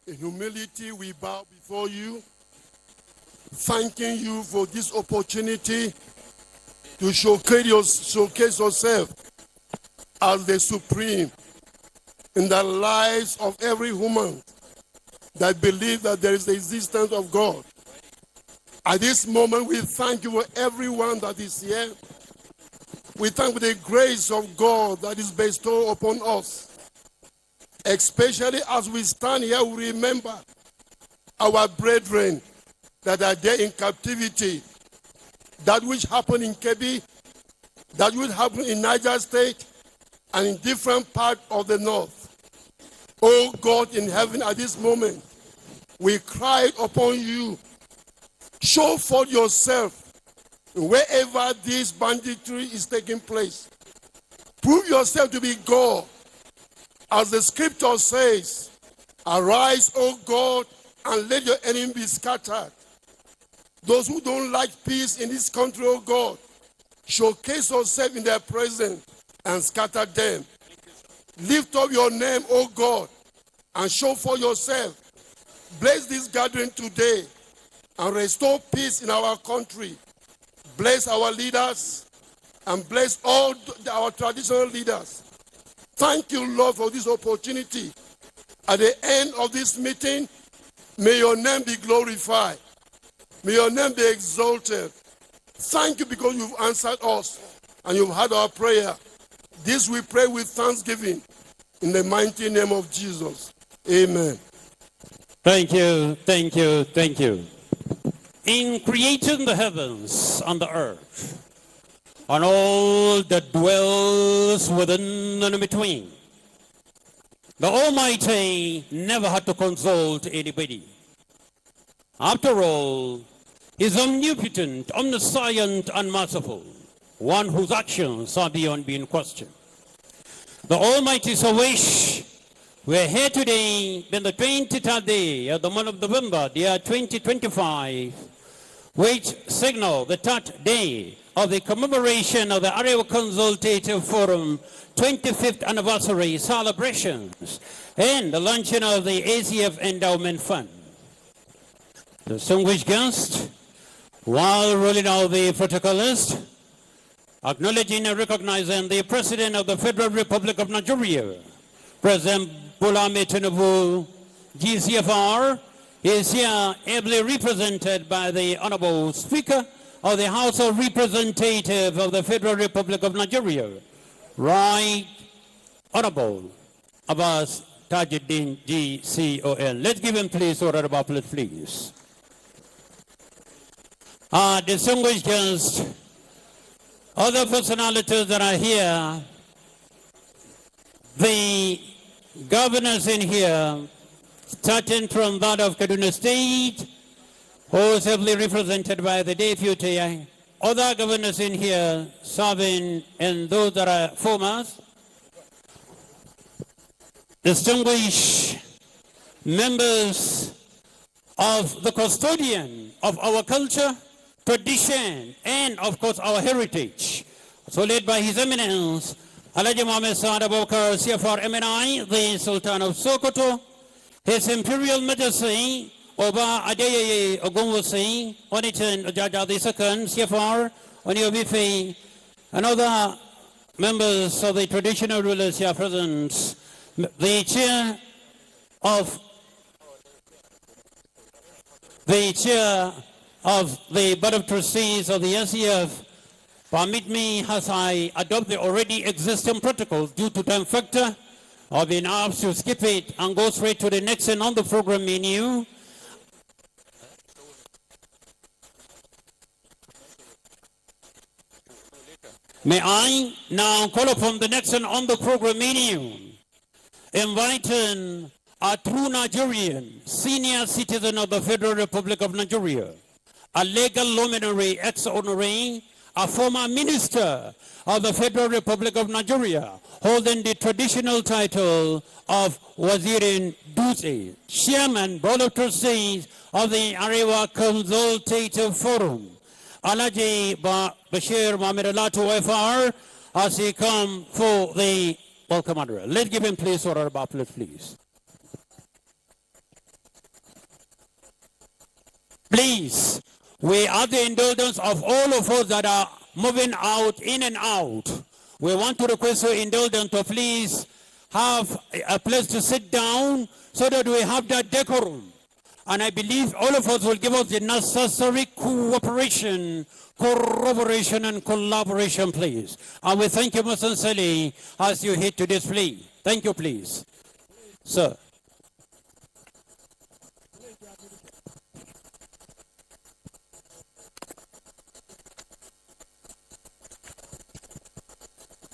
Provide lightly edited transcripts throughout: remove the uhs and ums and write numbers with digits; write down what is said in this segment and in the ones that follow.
In humility, we bow before you, thanking you for this opportunity to showcase yourself as the supreme in the lives of every woman that believes that there is the existence of God. At this moment, we thank you for everyone that is here. We thank you for the grace of God that is bestowed upon us. Especially as we stand here, we remember our brethren that are there in captivity. That which happened in Kebbi, that which happened in Niger State, and in different parts of the north. Oh God in heaven, at this moment, we cry upon you. Show forth yourself wherever this banditry is taking place. Prove yourself to be God. As the scripture says, arise, O God, and let your enemy be scattered. Those who don't like peace in this country, O God, showcase yourself in their presence and scatter them. Lift up your name, O God, and show for yourself. Bless this gathering today and restore peace in our country. Bless our leaders and bless all our traditional leaders. Thank you, Lord, for this opportunity. At the end of this meeting, may your name be glorified. May your name be exalted. Thank you because you've answered us and you've heard our prayer. This we pray with thanksgiving in the mighty name of Jesus. Amen. Thank you, thank you, thank you. In creating the heavens and the earth, and all that dwells within and in between, the Almighty never had to consult anybody. After all, He's omnipotent, omniscient, and merciful, one whose actions are beyond being questioned. The Almighty so wish we're here today, on the 23rd day of the month of November, the year 2025, which signal the third day of the commemoration of the Arewa Consultative Forum 25th anniversary celebrations and the launching of the ACF Endowment Fund. Distinguished guests, while rolling out the protocol list, acknowledging and recognizing the President of the Federal Republic of Nigeria, President Bola Ahmed Tinubu, GCFR, is here ably represented by the Honorable Speaker of the House of Representatives of the Federal Republic of Nigeria, Right Honorable Abbas Tajuddin GCON. Let's give him please order of applause, please. Distinguished guests, other personalities that are here, the governors in here, starting from that of Kaduna State, who is heavily represented by the deputy, other governors in here serving, and those that are former, distinguished members of the custodian of our culture, tradition, and of course our heritage. So led by His Eminence, Alhaji Mohammed Saad Abubakar CFR MNI, the Sultan of Sokoto, His Imperial Majesty, Oba Adeyeye Ogunwusi, Onichen Ojaja II, CFR, Oniobife, and other members of the traditional rulers here present, the chair of the Board of Trustees of the SEF, permit me, as I adopt the already existing protocols due to time factor, I've been asked to skip it and go straight to the next and on the program menu. May I now call upon the next and on the program menu, inviting a true Nigerian, senior citizen of the Federal Republic of Nigeria, a legal luminary ex-honoree, a former minister of the Federal Republic of Nigeria, holding the traditional title of Wazirin Dutse, Chairman, Board of Trustees of the Arewa Consultative Forum, Alhaji Bashir Mohammed Alatu FR, as he come for the welcome address. Let's give him please order of applause, please. please, we ask the indulgence of all of us that are moving out, in and out. We want to request your indulgence to please have a place to sit down so that we have that decorum. And I believe all of us will give us the necessary cooperation, corroboration, and collaboration, please. And we thank you most sincerely as you hit to this plea. Thank you, please. Sir.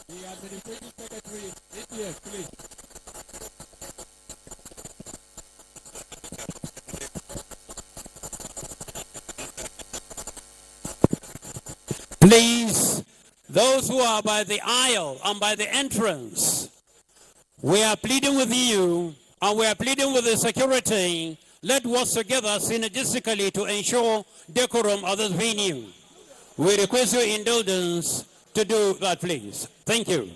The Administrative Secretary, ATF, please. Please, those who are by the aisle and by the entrance, we are pleading with you and we are pleading with the security. Let's work together synergistically to ensure decorum of this venue. We request your indulgence to do that, please. Thank you.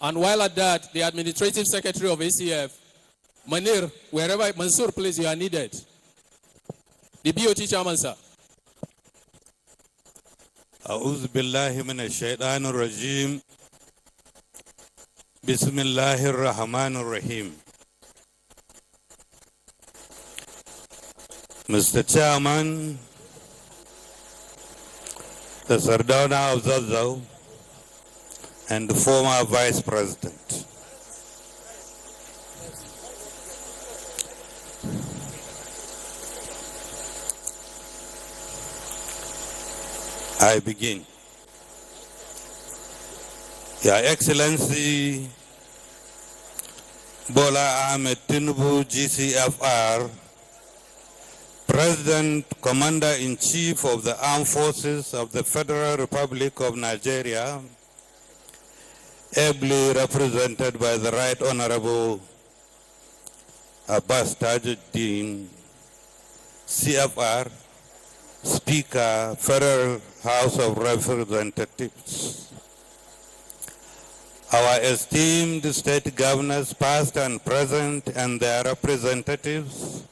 And while at that, the Administrative Secretary of ACF, Manir, wherever, Mansour, please, you are needed. The BOT Chairman, sir. أعوذ بالله من الشيطان الرجيم بسم الله الرحمن الرحيم. Mr. Chairman, the Sardauna of Zazzau, and the former Vice President. I begin. Your Excellency Bola Ahmed Tinubu, GCFR, President, Commander-in-Chief of the Armed Forces of the Federal Republic of Nigeria, ably represented by the Right Honorable Abbas Tajuddin, CFR, Speaker, Federal House of Representatives. Our esteemed state governors, past and present, and their representatives,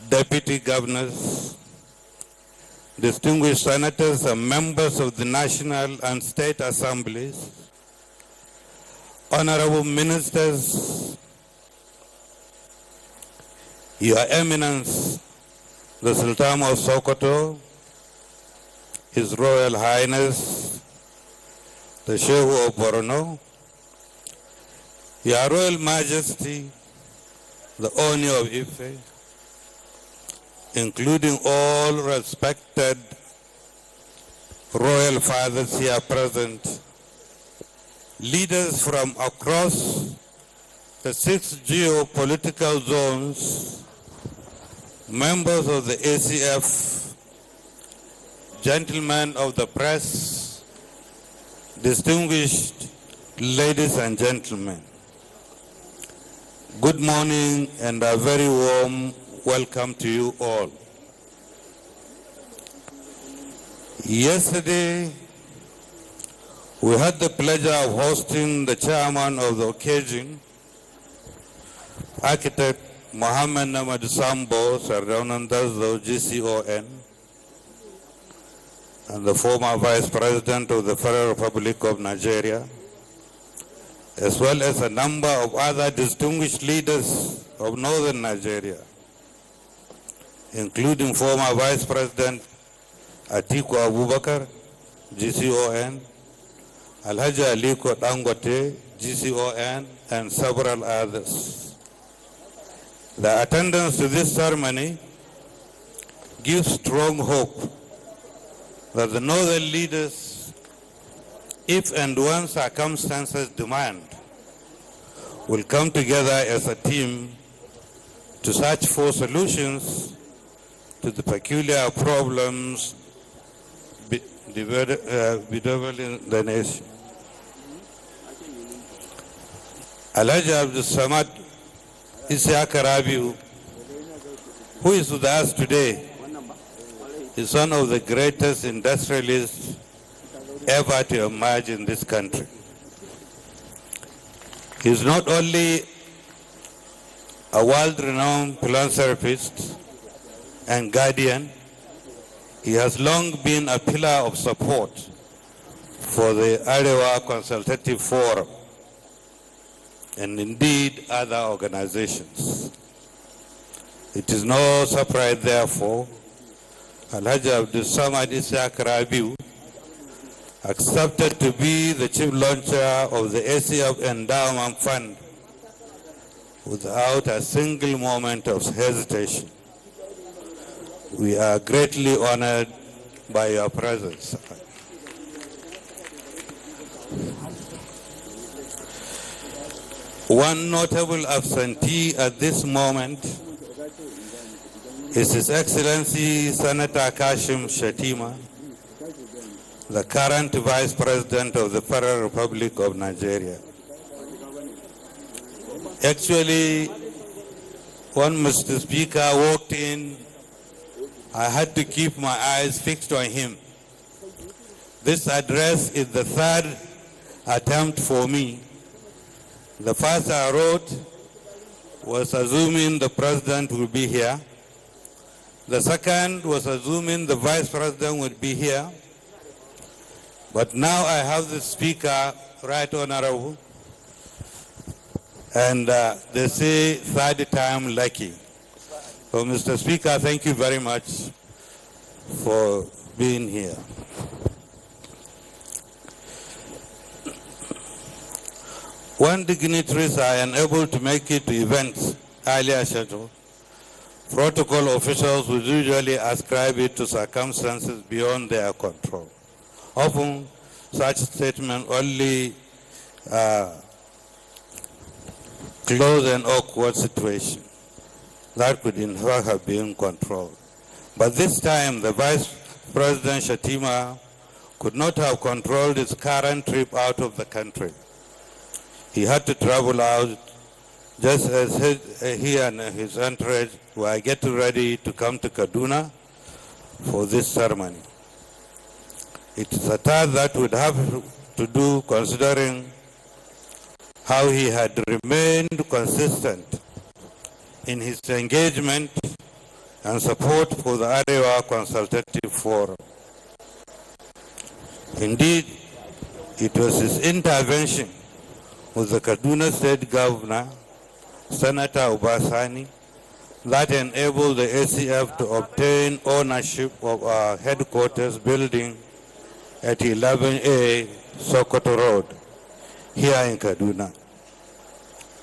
deputy governors, distinguished senators and members of the National and State Assemblies, honorable ministers, Your Eminence, the Sultan of Sokoto, His Royal Highness, the Shehu of Borno, Your Royal Majesty, the Oni of Ife, including all respected royal fathers here present, leaders from across the 6 geopolitical zones, members of the ACF, gentlemen of the press, distinguished ladies and gentlemen, good morning and a very warm welcome to you all. Yesterday, we had the pleasure of hosting the chairman of the occasion, Architect Mohammed Namad Sambo Sardauna Zazzau, GCON, and the former Vice President of the Federal Republic of Nigeria, as well as a number of other distinguished leaders of northern Nigeria, including former Vice President Atiku Abubakar, GCON, Alhaji Aliko Dangote, GCON, and several others. The attendance to this ceremony gives strong hope that the northern leaders, if and when circumstances demand, will come together as a team to search for solutions to the peculiar problems bedeviling the nation. Alhaji Abdul Samad Isiaka Rabiu, who is with us today, is one of the greatest industrialists ever to emerge in this country. He is not only a world-renowned philanthropist, and guardian, he has long been a pillar of support for the Arewa Consultative Forum and indeed other organizations. It is no surprise, therefore, Alhaji Abdul Samad Ishaq Rabiu accepted to be the chief launcher of the ACF Endowment Fund without a single moment of hesitation. We are greatly honored by your presence. One notable absentee at this moment is His Excellency Senator Kashim Shettima, the current Vice President of the Federal Republic of Nigeria. Actually, when Mr. Speaker walked in, I had to keep my eyes fixed on him. This address is the third attempt for me. The first I wrote was assuming the President would be here. The second was assuming the Vice President would be here. But now I have the Speaker, Right Honorable, and they say third time lucky. So, Mr. Speaker, thank you very much for being here. When dignitaries are unable to make it to events earlier scheduled, protocol officials will usually ascribe it to circumstances beyond their control. Often, such statements only close an awkward situation that could in fact have been controlled. But this time, the Vice President Shettima could not have controlled his current trip out of the country. He had to travel out just as he and his entourage were getting ready to come to Kaduna for this ceremony. It is a task that would have to do considering how he had remained consistent in his engagement and support for the Arewa Consultative Forum. Indeed, it was his intervention with the Kaduna State Governor, Senator Obasani, that enabled the ACF to obtain ownership of our headquarters building at 11A Sokoto Road, here in Kaduna.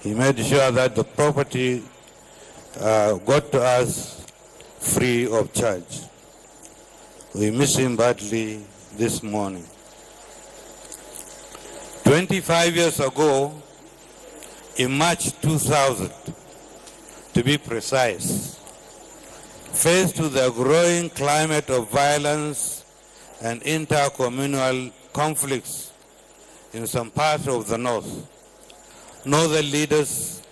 He made sure that the property got to us free of charge. We miss him badly this morning. 25 years ago, in March 2000, to be precise, faced with the growing climate of violence and intercommunal conflicts in some parts of the North, Northern leaders,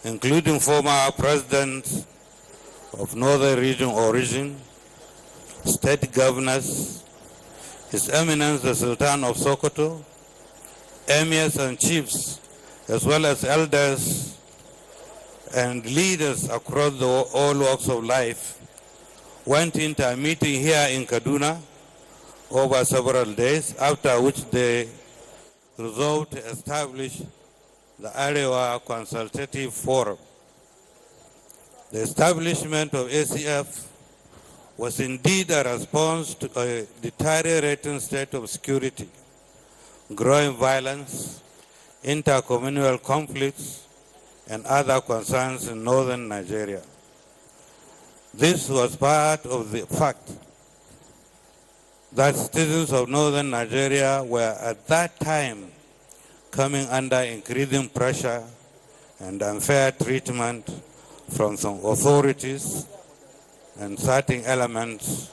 including former presidents of Northern Region origin, state governors, His Eminence the Sultan of Sokoto, emirs and chiefs, as well as elders and leaders across all walks of life, went into a meeting here in Kaduna over several days, after which they resolved to establish the Arewa Consultative Forum. The establishment of ACF was indeed a response to a deteriorating state of security, growing violence, intercommunal conflicts, and other concerns in northern Nigeria. This was part of the fact that citizens of northern Nigeria were at that time coming under increasing pressure and unfair treatment from some authorities and certain elements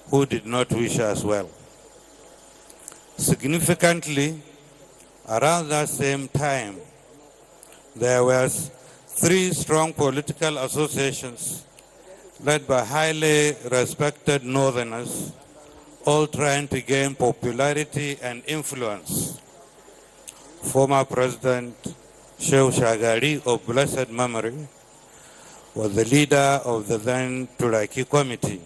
who did not wish us well. Significantly, around that same time, there were 3 strong political associations led by highly respected northerners, all trying to gain popularity and influence. Former President Shehu Shagari of blessed memory was the leader of the then Turaki Committee,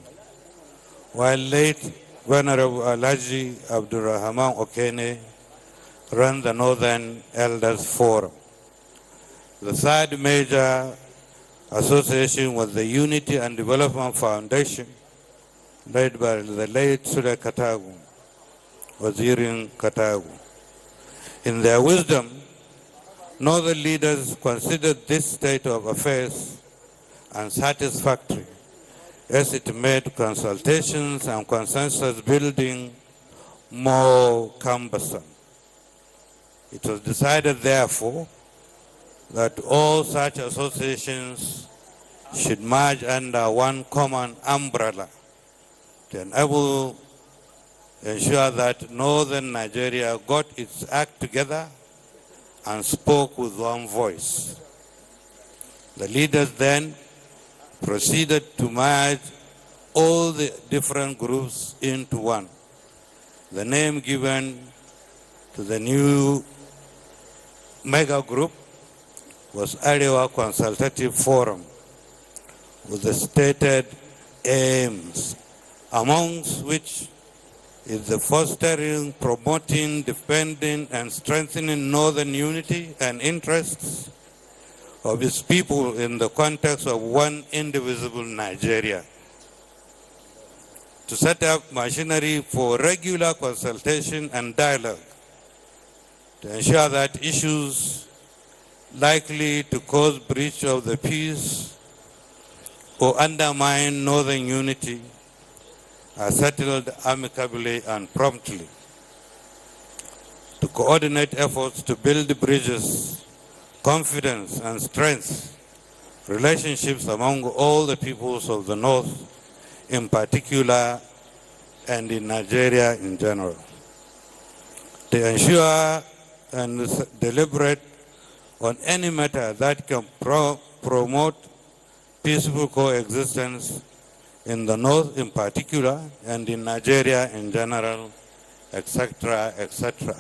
while late Venerable Alhaji Abdurrahman Okene ran the Northern Elders Forum. The third major association was the Unity and Development Foundation, led by the late Sule Katagu, Wazirin Katagu. In their wisdom, Northern leaders considered this state of affairs unsatisfactory, as it made consultations and consensus building more cumbersome. It was decided, therefore, that all such associations should merge under one common umbrella to ensure that Northern Nigeria got its act together and spoke with one voice. The leaders then proceeded to merge all the different groups into one. The name given to the new mega group was Arewa Consultative Forum, with the stated aims, amongst which is the fostering, promoting, defending, and strengthening Northern unity and interests of its people in the context of one indivisible Nigeria. To set up machinery for regular consultation and dialogue, to ensure that issues likely to cause breach of the peace or undermine Northern unity are settled amicably and promptly. To coordinate efforts to build bridges, confidence and strength, relationships among all the peoples of the North in particular and in Nigeria in general. To ensure and deliberate on any matter that can promote peaceful coexistence in the North in particular and in Nigeria in general, etc., etc.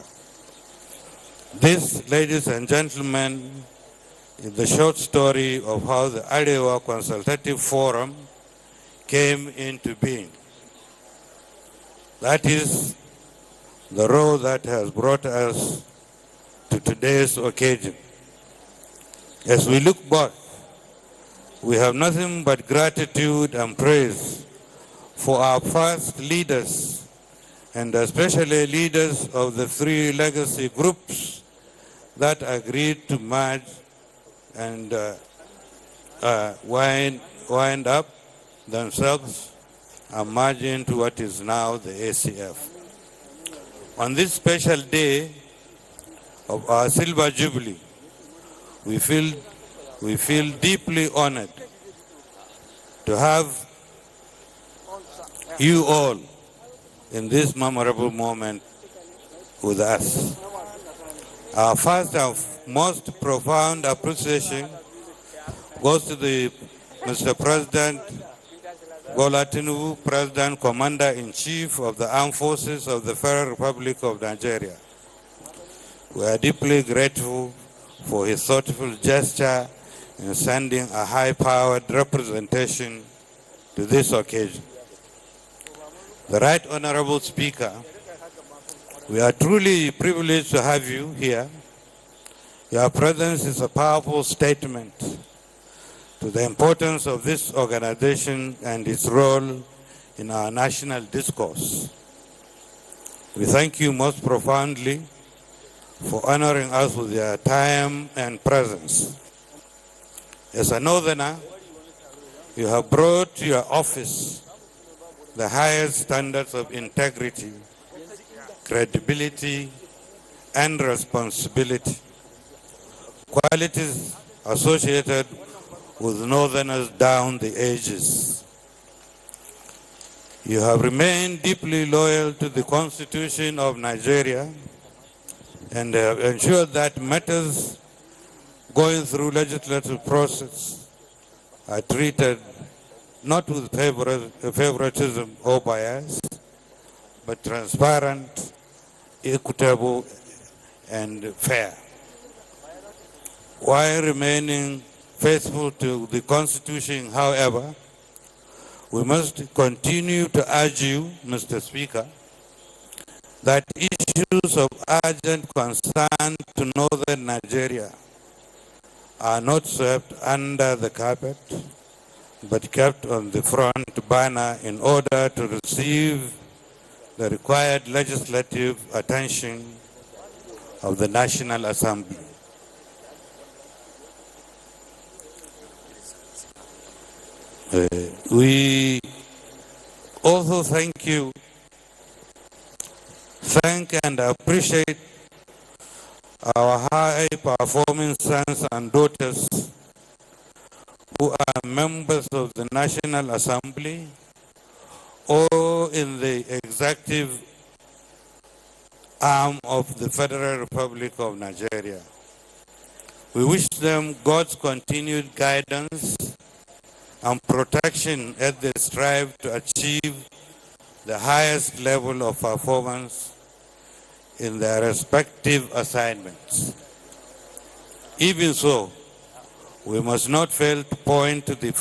This, ladies and gentlemen, is the short story of how the Arewa Consultative Forum came into being. That is the road that has brought us to today's occasion. As we look back, we have nothing but gratitude and praise for our first leaders, and especially leaders of the three legacy groups that agreed to merge and wind up themselves and merge into what is now the ACF. On this special day of our Silver Jubilee, we feel deeply honored to have you all in this memorable moment with us. Our first and most profound appreciation goes to Mr. President Bola Tinubu, President Commander-in-Chief of the Armed Forces of the Federal Republic of Nigeria. We are deeply grateful for his thoughtful gesture in sending a high-powered representation to this occasion. The Right Honorable Speaker, we are truly privileged to have you here. Your presence is a powerful statement to the importance of this organization and its role in our national discourse. We thank you most profoundly for honoring us with your time and presence. As a Northerner, you have brought to your office the highest standards of integrity, credibility, and responsibility, qualities associated with Northerners down the ages. You have remained deeply loyal to the Constitution of Nigeria and have ensured that matters going through legislative process are treated not with favoritism or bias, but transparent, equitable, and fair, while remaining faithful to the Constitution, however, we must continue to urge you, Mr. Speaker, that issues of urgent concern to northern Nigeria are not swept under the carpet, but kept on the front burner in order to receive the required legislative attention of the National Assembly. We also thank and appreciate our high-performing sons and daughters who are members of the National Assembly or in the executive arm of the Federal Republic of Nigeria. We wish them God's continued guidance and protection as they strive to achieve the highest level of performance in their respective assignments. Even so, we must not fail to point to the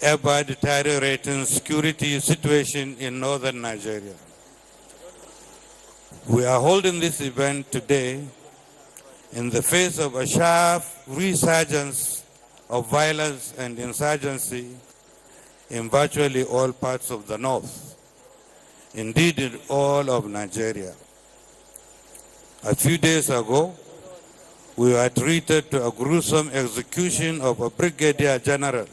ever deteriorating security situation in northern Nigeria. We are holding this event today in the face of a sharp resurgence of violence and insurgency in virtually all parts of the north, indeed in all of Nigeria. A few days ago, we were treated to a gruesome execution of a brigadier general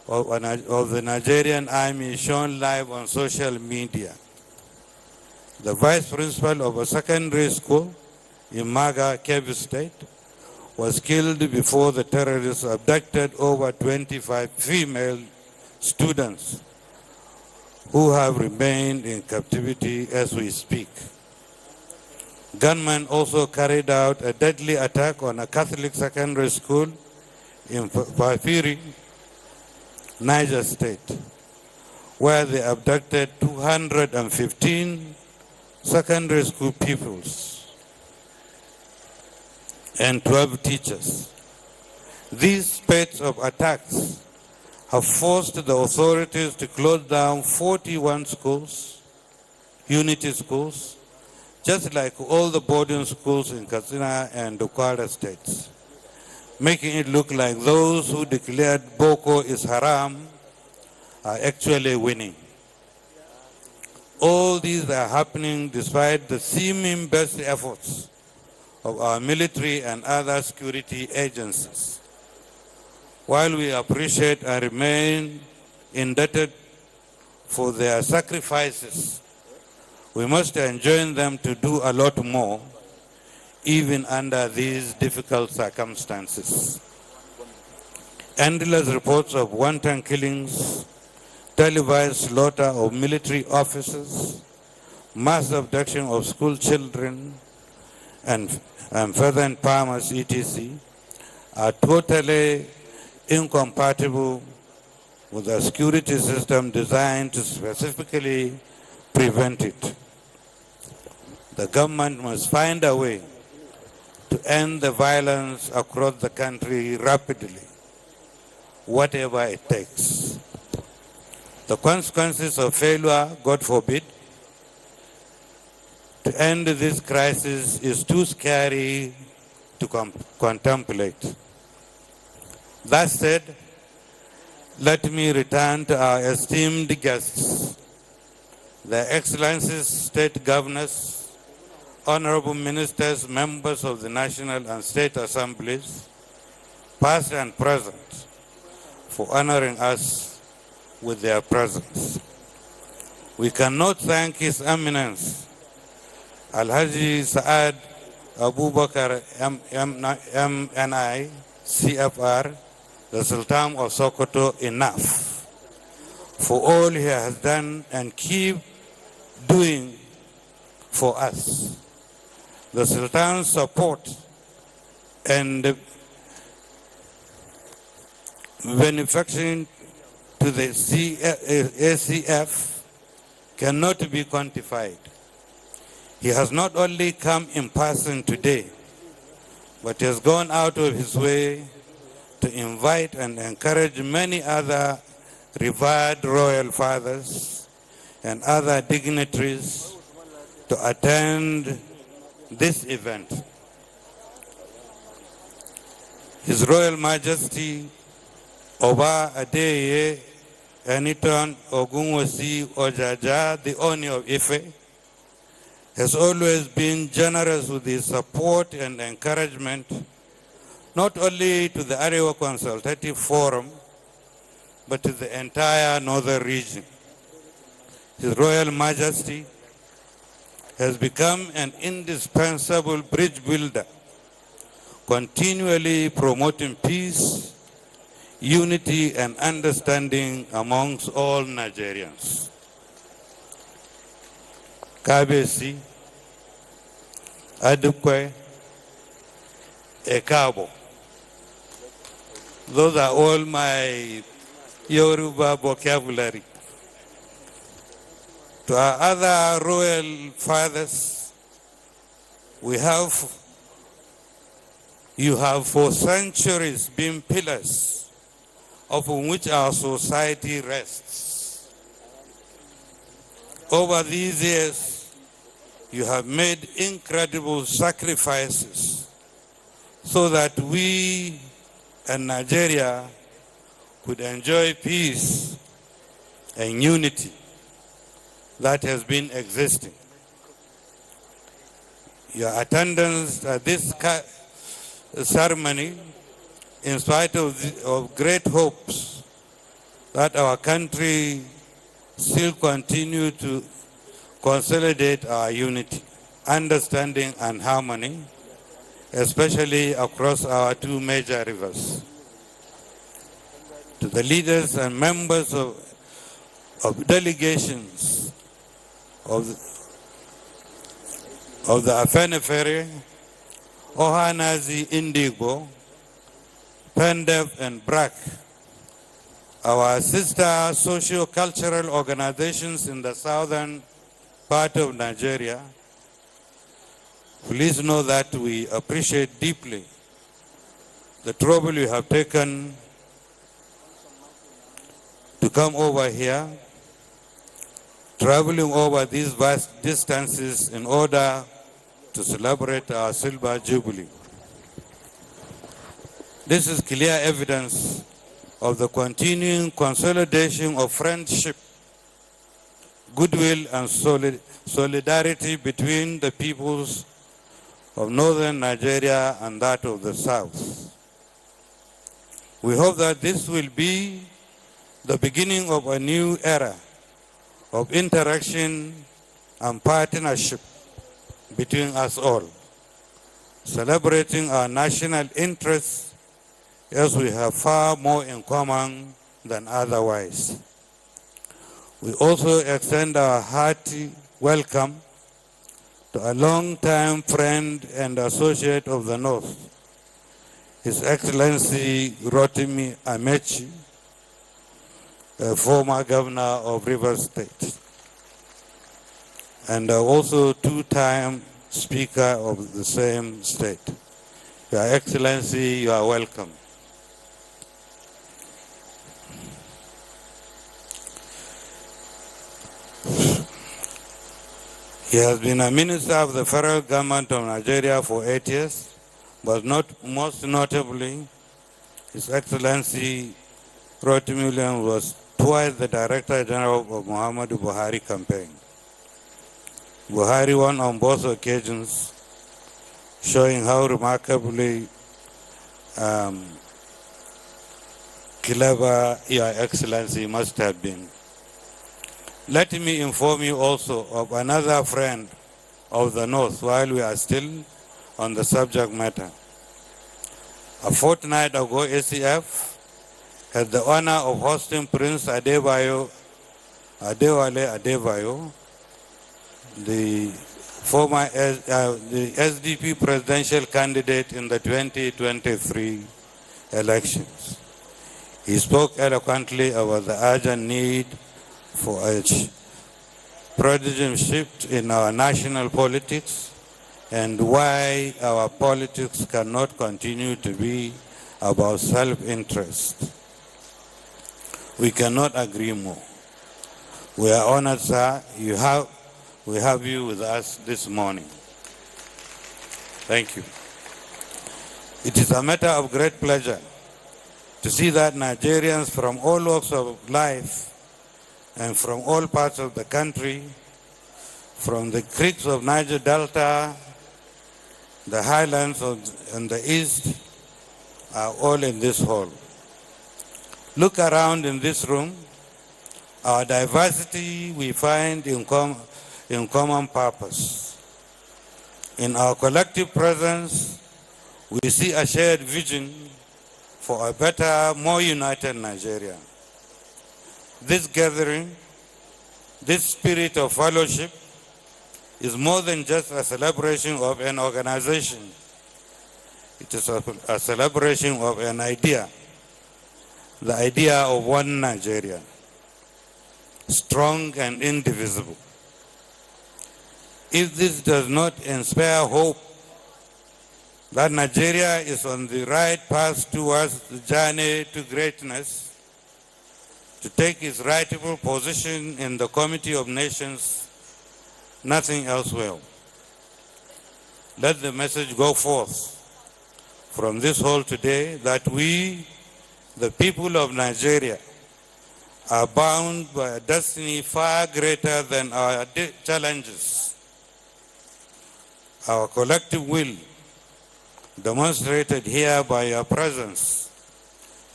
of the Nigerian army shown live on social media. The vice principal of a secondary school in Maga, Kebbi State, was killed before the terrorists abducted over 25 female students who have remained in captivity as we speak. Gunmen also carried out a deadly attack on a Catholic secondary school in Fafiri, Niger State, where they abducted 215 secondary school pupils and 12 teachers. These spate of attacks have forced the authorities to close down 41 schools, unity schools, just like all the boarding schools in Katsina and Kwara states, making it look like those who declared Boko is haram are actually winning. All these are happening despite the seeming best efforts of our military and other security agencies. While we appreciate and remain indebted for their sacrifices, we must enjoin them to do a lot more, even under these difficult circumstances. Endless reports of wanton killings, televised slaughter of military officers, mass abduction of school children, and feathered farmers, etc., are totally incompatible with a security system designed to specifically prevent it. The government must find a way to end the violence across the country rapidly, whatever it takes. The consequences of failure, God forbid, to end this crisis is too scary to contemplate. That said, let me return to our esteemed guests, Their Excellencies, State Governors, Honorable Ministers, members of the National and State Assemblies, past and present, for honoring us with their presence. We cannot thank His Eminence, Alhaji Saad Abubakar MNI, CFR, the Sultan of Sokoto, enough for all he has done and keep doing for us. The Sultan's support and benefaction to the ACF cannot be quantified. He has not only come in person today, but has gone out of his way to invite and encourage many other revered royal fathers and other dignitaries to attend this event. His Royal Majesty Oba Adeye Eniton Ogunwusi Ojaja, the Oni of Ife, has always been generous with his support and encouragement, not only to the Arewa Consultative Forum, but to the entire northern region. His Royal Majesty has become an indispensable bridge builder, continually promoting peace, unity, and understanding amongst all Nigerians. Kabesi, Adukwe, Ekabo. Those are all my Yoruba vocabulary. To our other royal fathers, you have for centuries been pillars upon which our society rests. Over these years, you have made incredible sacrifices so that we and Nigeria could enjoy peace and unity that has been existing. Your attendance at this ceremony, in spite of great hopes that our country still continue to consolidate our unity, understanding, and harmony, especially across our two major rivers. To the leaders and members of delegations of the Afenifere, Ohanazi Indigo, Pendef, and BRAC, our sister socio-cultural organizations in the southern part of Nigeria, please know that we appreciate deeply the trouble you have taken to come over here, traveling over these vast distances in order to celebrate our Silver Jubilee. This is clear evidence of the continuing consolidation of friendship, goodwill, and solidarity between the peoples of northern Nigeria and that of the south. We hope that this will be the beginning of a new era of interaction and partnership between us all, celebrating our national interests as we have far more in common than otherwise. We also extend our hearty welcome to a long-time friend and associate of the North, His Excellency Rotimi Amechi, a former governor of Rivers State, and also two-time Speaker of the same state. Your Excellency, you are welcome. He has been a minister of the federal government of Nigeria for 8 years, but most notably, His Excellency Rotimi Williams was twice the Director General of Muhammadu Buhari campaign. Buhari won on both occasions, showing how remarkably clever Your Excellency must have been. Let me inform you also of another friend of the North while we are still on the subject matter. A fortnight ago, ACF had the honor of hosting Prince Adewale Adebayo, the former the SDP presidential candidate in the 2023 elections. He spoke eloquently about the urgent need for a paradigm shift in our national politics and why our politics cannot continue to be about self-interest. We cannot agree more. We are honored, sir. We have you with us this morning. Thank you. It is a matter of great pleasure to see that Nigerians from all walks of life and from all parts of the country, from the creeks of Niger Delta, the highlands and the east, are all in this hall. Look around in this room. Our diversity we find in common purpose. In our collective presence, we see a shared vision for a better, more united Nigeria. This gathering, this spirit of fellowship, is more than just a celebration of an organization. It is a celebration of an idea, the idea of one Nigeria, strong and indivisible. If this does not inspire hope that Nigeria is on the right path towards the journey to greatness, to take its rightful position in the Committee of Nations, nothing else will. Let the message go forth from this hall today that we, the people of Nigeria, are bound by a destiny far greater than our challenges. Our collective will, demonstrated here by your presence,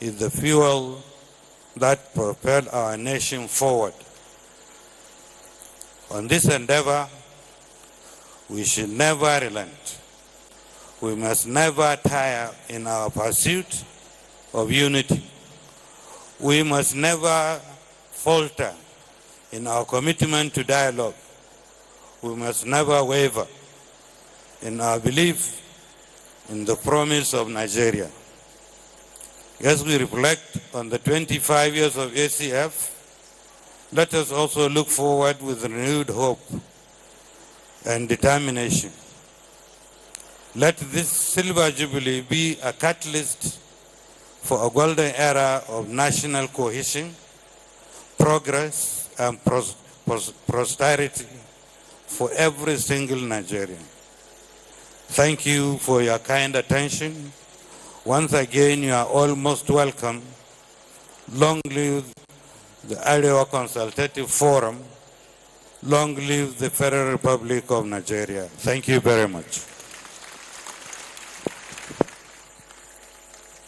is the fuel that propels our nation forward. On this endeavor, we should never relent. We must never tire in our pursuit of unity. We must never falter in our commitment to dialogue. We must never waver in our belief in the promise of Nigeria. As we reflect on the 25 years of ACF, let us also look forward with renewed hope and determination. Let this Silver Jubilee be a catalyst for a golden era of national cohesion, progress, and prosperity for every single Nigerian. Thank you for your kind attention. Once again, you are all most welcome. Long live the Arewa Consultative Forum. Long live the Federal Republic of Nigeria. Thank you very much.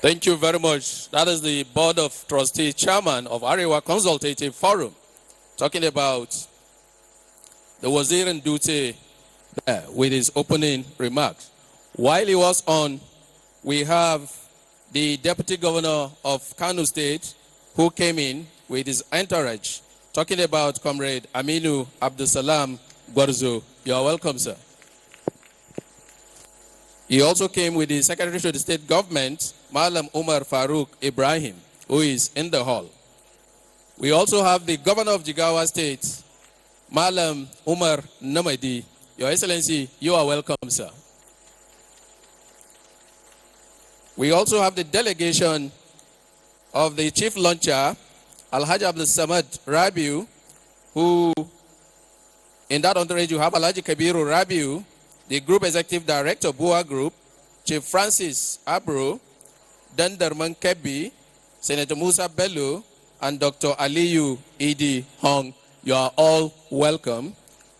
Thank you very much. That is the Board of Trustees Chairman of Arewa Consultative Forum, talking about the Wazir in duty there with his opening remarks. While he was on, we have the Deputy Governor of Kano State who came in with his entourage, talking about Comrade Aminu Abdusalam Gwarzo. You are welcome, sir. He also came with the Secretary to the State Government, Malam Umar Farouk Ibrahim, who is in the hall. We also have the Governor of Jigawa State, Malam Umar Namadi. Your Excellency, you are welcome, sir. We also have the delegation of the Chief Launcher, Alhaji Abdul Samad Rabiu, who, in that entourage, you have Alhaji Kabiru Rabiu, the Group Executive Director, Bua Group, Chief Francis Abro, Dandarman Kebi, Senator Musa Bello, and Dr. Aliyu Idi Hong. You are all welcome.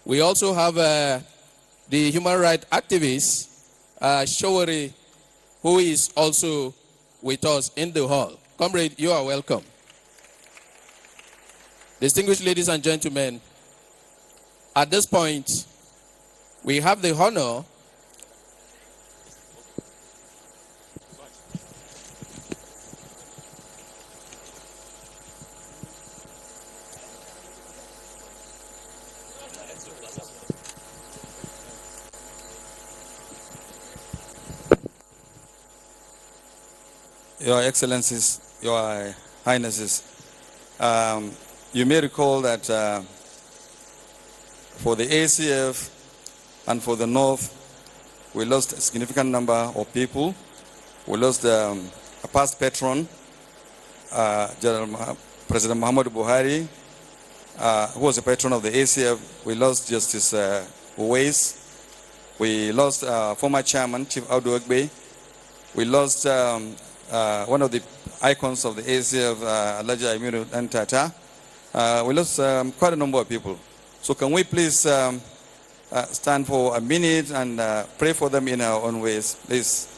We also have the human rights activist, Showari, who is also with us in the hall. Comrade, you are welcome. Distinguished ladies and gentlemen, at this point, we have the honor Your Excellencies, Your Highnesses, you may recall that for the ACF and for the North, we lost a significant number of people. We lost a past patron, President Muhammad Buhari, who was a patron of the ACF. We lost Justice Uwais. We lost former chairman, Chief Audu Agbe. We lost one of the icons of the ACF, Alhaji Aminu Dantata. We lost quite a number of people. So can we please stand for a minute and pray for them in our own ways? Please,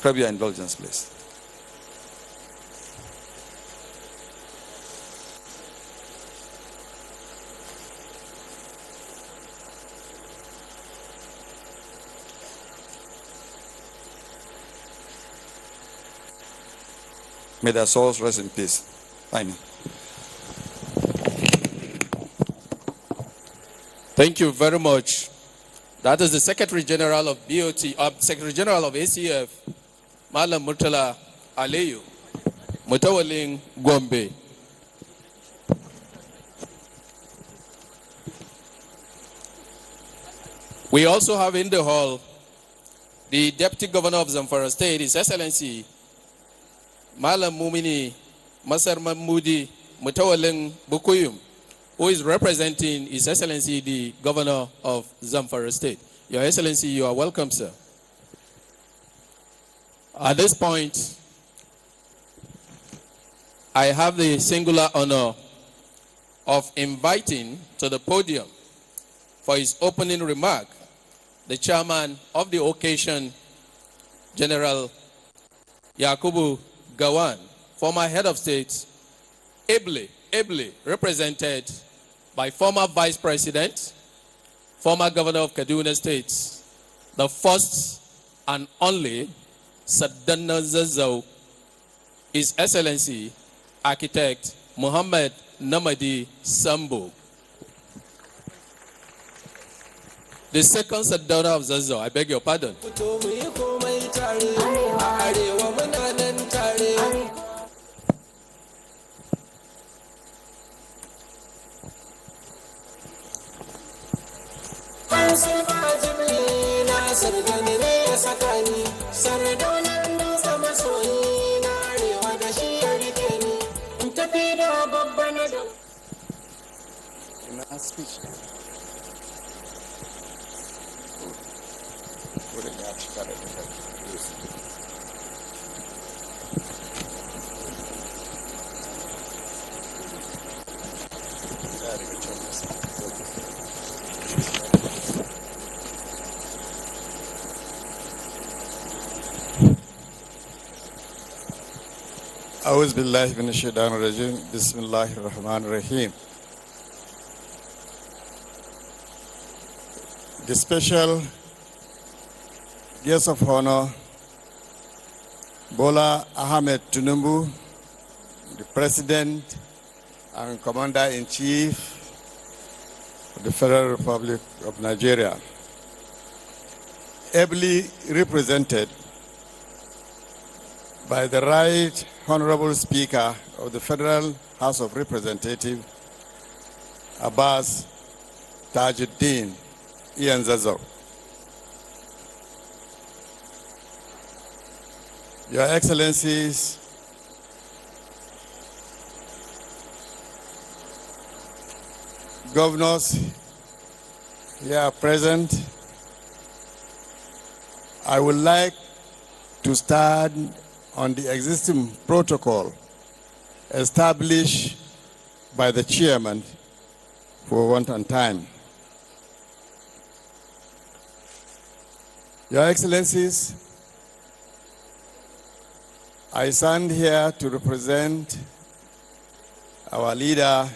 grab your indulgence, please. May their souls rest in peace. Amen. Thank you very much. That is the Secretary General of BOT, Secretary General of ACF, Malam Murtala Aliyu, Mutawalling Gombe. We also have in the hall the Deputy Governor of Zamfara State, His Excellency Malam Mumini Masar Mahmoudi Mutawalling Bukuyum, who is representing His Excellency the Governor of Zamfara State. Your Excellency, you are welcome, sir. At this point, I have the singular honor of inviting to the podium for his opening remark the chairman of the occasion, General Yakubu Gawan, former head of state, ably represented by former vice president, former governor of Kaduna State, the first and only Sadana Zazzau, His Excellency Architect Muhammad Namadi Sambo. The second Sadana of Zazzau, I beg your pardon. أعوذ بالله من الشيطان الرجيم بسم الله الرحمن الرحيم. The special guest of honor, Bola Ahmed Tinubu, the President and Commander-in-Chief of the Federal Republic of Nigeria, ably represented by the Right Honorable Speaker of the Federal House of Representatives, Abbas Tajuddin Ian Zazzau. Your Excellencies, governors here present, I would like to start on the existing protocol established by the chairman for want and time. Your Excellencies, I stand here to represent our leader,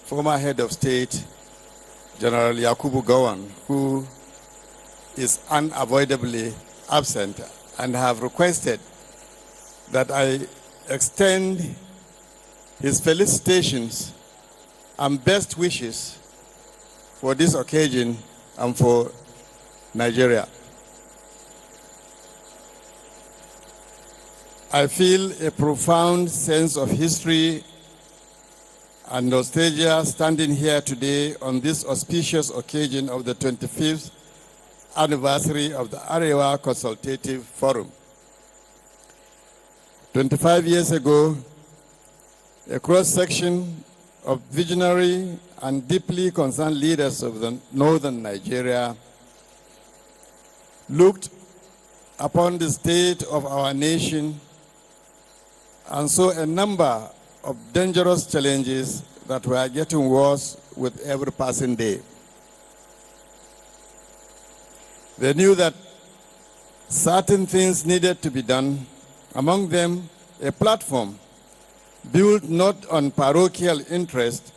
former head of state, General Yakubu Gowon, who is unavoidably absent, and have requested that I extend his felicitations and best wishes for this occasion and for Nigeria. I feel a profound sense of history and nostalgia standing here today on this auspicious occasion of the 25th anniversary of the Arewa Consultative Forum. 25 years ago, a cross-section of visionary and deeply concerned leaders of the northern Nigeria looked upon the state of our nation and saw a number of dangerous challenges that were getting worse with every passing day. They knew that certain things needed to be done, among them a platform built not on parochial interest,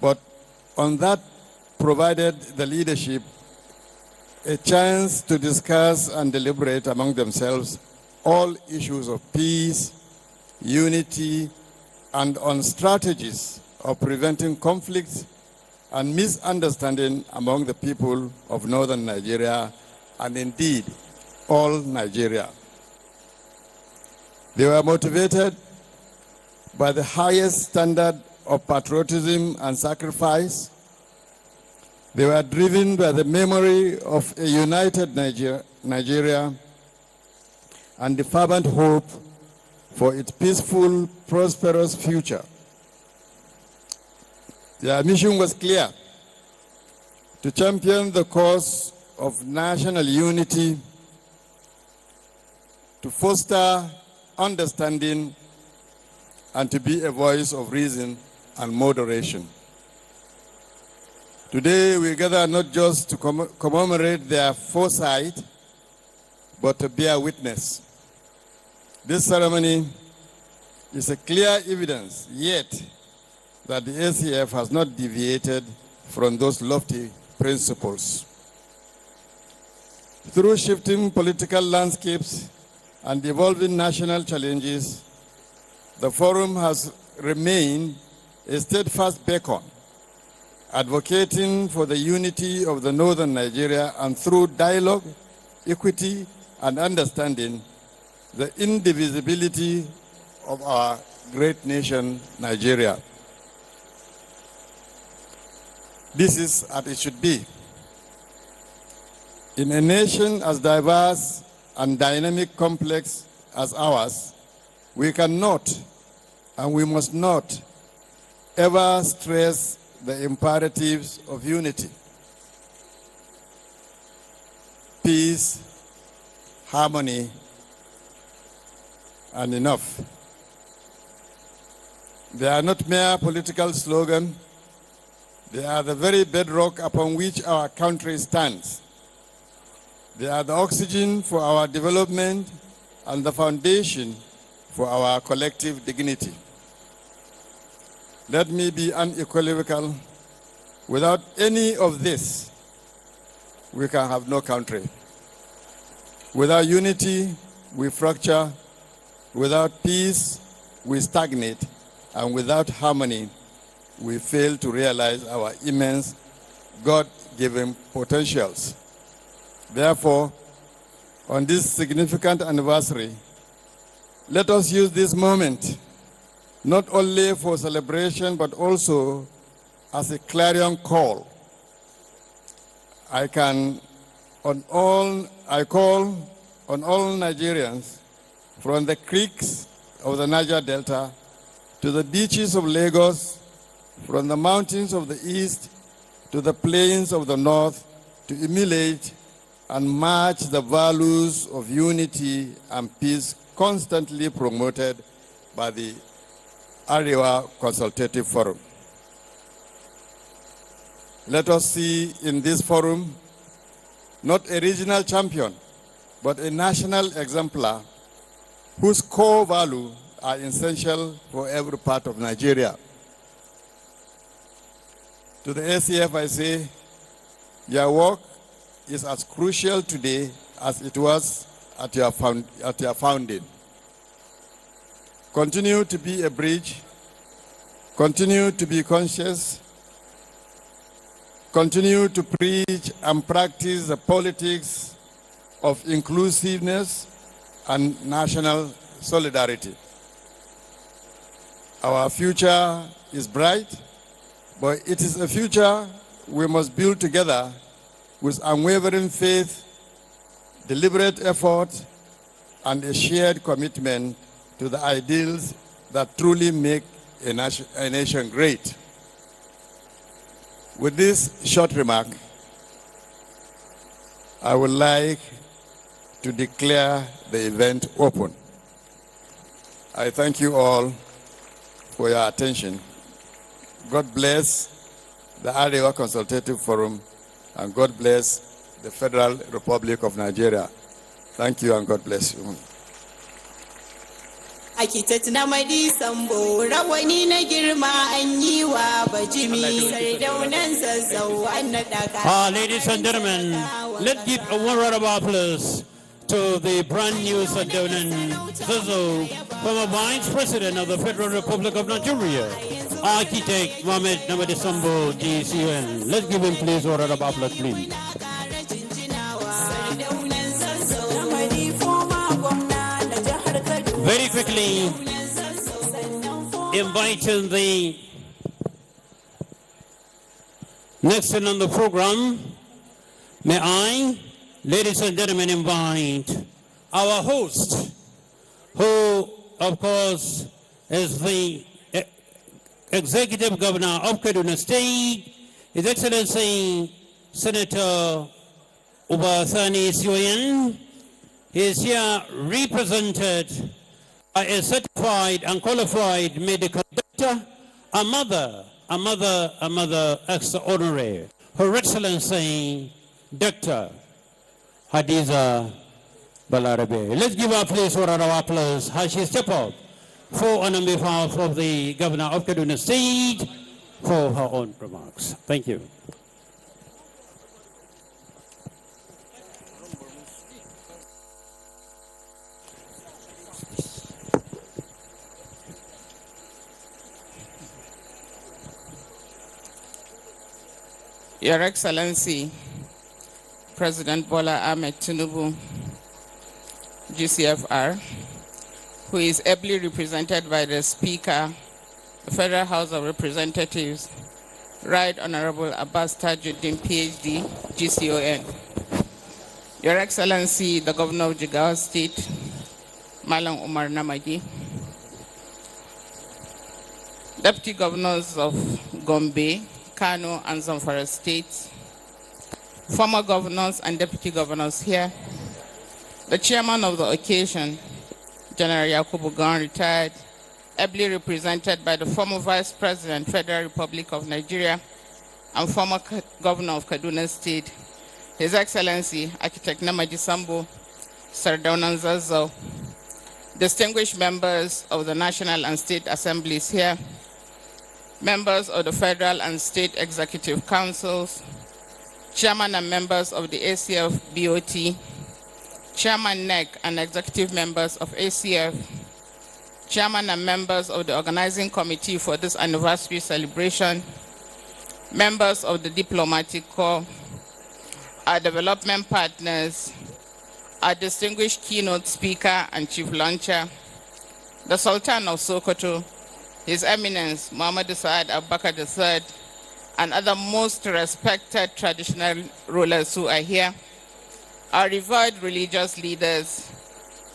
but on that provided the leadership a chance to discuss and deliberate among themselves all issues of peace, unity, and on strategies of preventing conflicts and misunderstanding among the people of northern Nigeria and indeed all Nigeria. They were motivated by the highest standard of patriotism and sacrifice. They were driven by the memory of a united Nigeria and the fervent hope for its peaceful, prosperous future. Their mission was clear: to champion the cause of national unity, to foster understanding, and to be a voice of reason and moderation. Today we gather not just to commemorate their foresight, but to bear witness. This ceremony is a clear evidence yet that the ACF has not deviated from those lofty principles. Through shifting political landscapes and evolving national challenges, the forum has remained a steadfast beacon, advocating for the unity of the northern Nigeria, and through dialogue, equity, and understanding, the indivisibility of our great nation, Nigeria. This is as it should be. In a nation as diverse and dynamic complex as ours, we cannot and we must not ever stress the imperatives of unity, peace, harmony, and enough. They are not mere political slogans. They are the very bedrock upon which our country stands. They are the oxygen for our development and the foundation for our collective dignity. Let me be unequivocal. Without any of this, we can have no country. Without unity, we fracture. Without peace, we stagnate. And without harmony, we fail to realize our immense God-given potentials. Therefore, on this significant anniversary, let us use this moment not only for celebration, but also as a clarion call. I call on all Nigerians, from the creeks of the Niger Delta to the beaches of Lagos, from the mountains of the east to the plains of the north, to emulate and match the values of unity and peace constantly promoted by the Arewa Consultative Forum. Let us see in this forum not a regional champion, but a national exemplar whose core values are essential for every part of Nigeria. To the ACF, I say, your work is as crucial today as it was at your founding. Continue to be a bridge, continue to be conscious, continue to preach and practice the politics of inclusiveness and national solidarity. Our future is bright, but it is a future we must build together with unwavering faith, deliberate effort, and a shared commitment to the ideals that truly make a nation great. With this short remark, I would like to declare the event open. I thank you all for your attention. God bless the Arewa Consultative Forum, and God bless the Federal Republic of Nigeria. Thank you, and God bless you. Architect Namadi Sambo, rawani na girma an yi wa bajimi, sardaunan zazzau an naɗa. Ladies and gentlemen, let's give a warm round of applause to the brand new Sardaunan Zazzau, former Vice President of the Federal Republic of Nigeria, Architect Mohamed Namadi Sambo, GCN. Let's give him please a round of applause, please. Very quickly, inviting the next one on the program, may I, ladies and gentlemen, invite our host, who, of course, is the Executive Governor of Kaduna State, His Excellency Senator Ubasani Sioyen. He is here represented by a certified and qualified medical doctor, a mother extraordinary, Her Excellency Dr. Hadiza Balarabe. Let's give her please a round of applause as she step up for and on behalf of the Governor of Kaduna State for her own remarks. Thank you. Your Excellency, President Bola Ahmed Tinubu, GCFR, who is ably represented by the Speaker, the Federal House of Representatives, Right Honorable Abbas Tajuddin, PhD, GCON. Your Excellency, the Governor of Jigawa State, Malam Umar Namadi, Deputy Governors of Gombe, Kano, and Zamfara states, former governors and deputy governors here, the chairman of the occasion, General Yakubu Gowon, retired, ably represented by the former Vice President, Federal Republic of Nigeria, and former Governor of Kaduna State, His Excellency Architect Namadi Sambo, Sardaunan Zazzau, distinguished members of the National and State Assemblies here, members of the Federal and State Executive Councils, chairman and members of the ACF BOT, chairman NEC and executive members of ACF, chairman and members of the organizing committee for this anniversary celebration, members of the diplomatic corps, our development partners, our distinguished keynote speaker and chief launcher, the Sultan of Sokoto, His Eminence Muhammad Saad Abubakar III, and other most respected traditional rulers who are here, our revered religious leaders,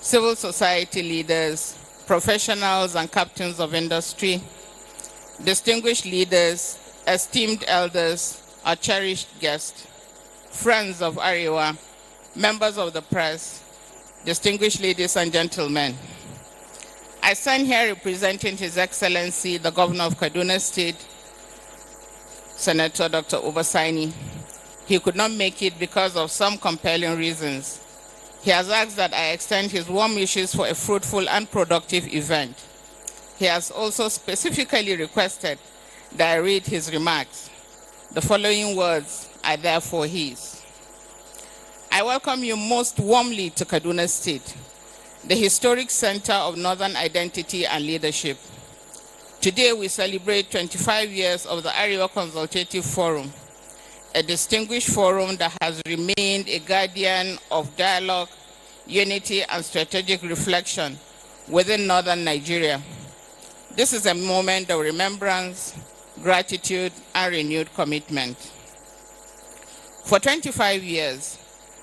civil society leaders, professionals and captains of industry, distinguished leaders, esteemed elders, our cherished guests, friends of Arewa, members of the press, distinguished ladies and gentlemen. I stand here representing His Excellency, the Governor of Kaduna State, Senator Dr. Ubasani. He could not make it because of some compelling reasons. He has asked that I extend his warm wishes for a fruitful and productive event. He has also specifically requested that I read his remarks. The following words are therefore his. I welcome you most warmly to Kaduna State, the historic center of Northern identity and leadership. Today we celebrate 25 years of the Arewa Consultative Forum, a distinguished forum that has remained a guardian of dialogue, unity, and strategic reflection within Northern Nigeria. This is a moment of remembrance, gratitude, and renewed commitment. For 25 years,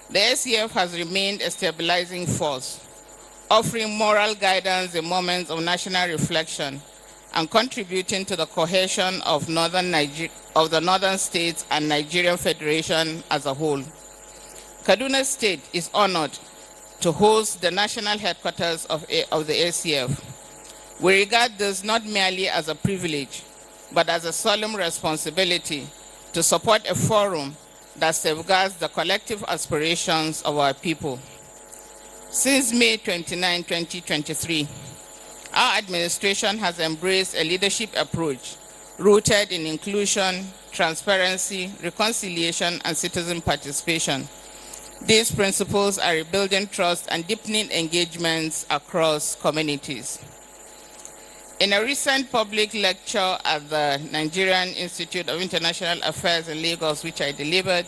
the ACF has remained a stabilizing force, offering moral guidance in moments of national reflection, and contributing to the cohesion of the northern states and Nigerian Federation as a whole. Kaduna State is honored to host the national headquarters of the ACF. We regard this not merely as a privilege, but as a solemn responsibility to support a forum that safeguards the collective aspirations of our people. Since May 29, 2023, our administration has embraced a leadership approach rooted in inclusion, transparency, reconciliation, and citizen participation. These principles are rebuilding trust and deepening engagements across communities. In a recent public lecture at the Nigerian Institute of International Affairs in Lagos, which I delivered,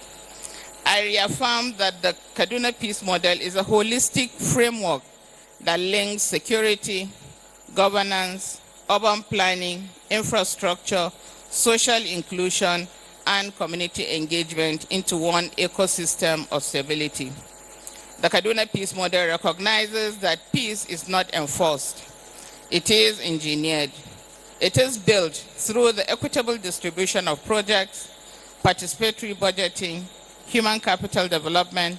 I reaffirmed that the Kaduna Peace Model is a holistic framework that links security, governance, urban planning, infrastructure, social inclusion, and community engagement into one ecosystem of stability. The Kaduna Peace Model recognizes that peace is not enforced. It is engineered. It is built through the equitable distribution of projects, participatory budgeting, human capital development,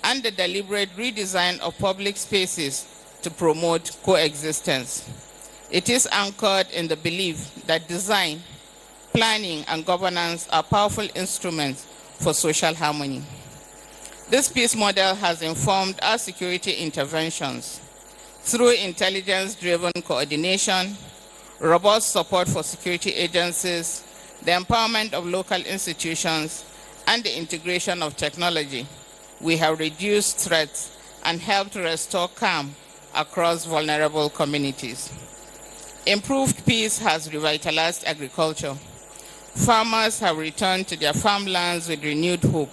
and the deliberate redesign of public spaces to promote coexistence. It is anchored in the belief that design, planning, and governance are powerful instruments for social harmony. This peace model has informed our security interventions through intelligence-driven coordination, robust support for security agencies, the empowerment of local institutions, and the integration of technology. We have reduced threats and helped restore calm across vulnerable communities. Improved peace has revitalized agriculture. Farmers have returned to their farmlands with renewed hope,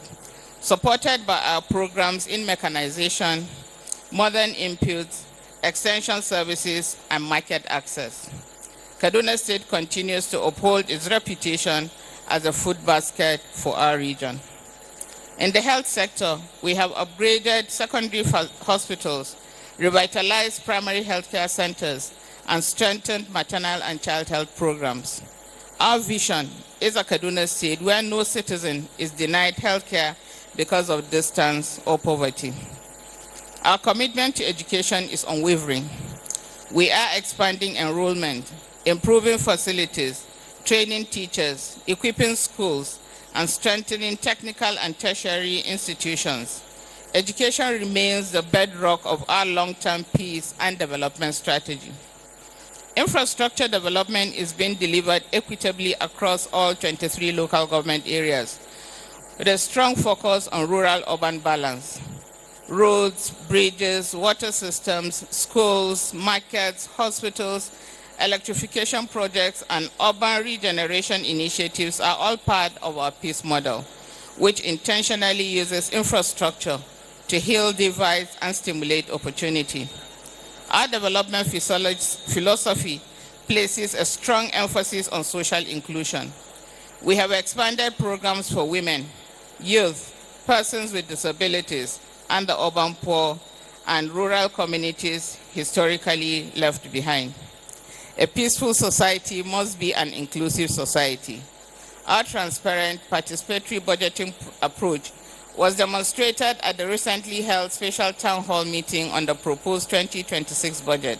supported by our programs in mechanization, modern inputs, extension services, and market access. Kaduna State continues to uphold its reputation as a food basket for our region. In the health sector, we have upgraded secondary hospitals, revitalized primary healthcare centers, and strengthened maternal and child health programs. Our vision is a Kaduna State where no citizen is denied healthcare because of distance or poverty. Our commitment to education is unwavering. We are expanding enrollment, improving facilities, training teachers, equipping schools, and strengthening technical and tertiary institutions. Education remains the bedrock of our long-term peace and development strategy. Infrastructure development is being delivered equitably across all 23 local government areas, with a strong focus on rural-urban balance. Roads, bridges, water systems, schools, markets, hospitals, electrification projects, and urban regeneration initiatives are all part of our peace model, which intentionally uses infrastructure to heal divides and stimulate opportunity. Our development philosophy places a strong emphasis on social inclusion. We have expanded programs for women, youth, persons with disabilities, and the urban poor and rural communities historically left behind. A peaceful society must be an inclusive society. Our transparent, participatory budgeting approach was demonstrated at the recently held special town hall meeting on the proposed 2026 budget.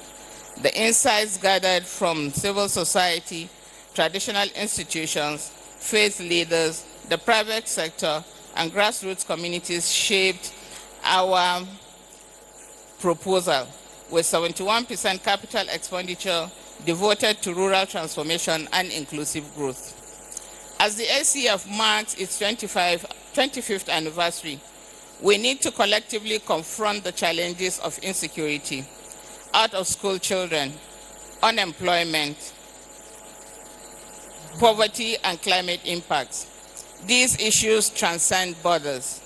The insights gathered from civil society, traditional institutions, faith leaders, the private sector, and grassroots communities shaped our proposal, with 71% capital expenditure devoted to rural transformation and inclusive growth. As the ACF marks its 25th anniversary, we need to collectively confront the challenges of insecurity, out-of-school children, unemployment, poverty, and climate impacts. These issues transcend borders.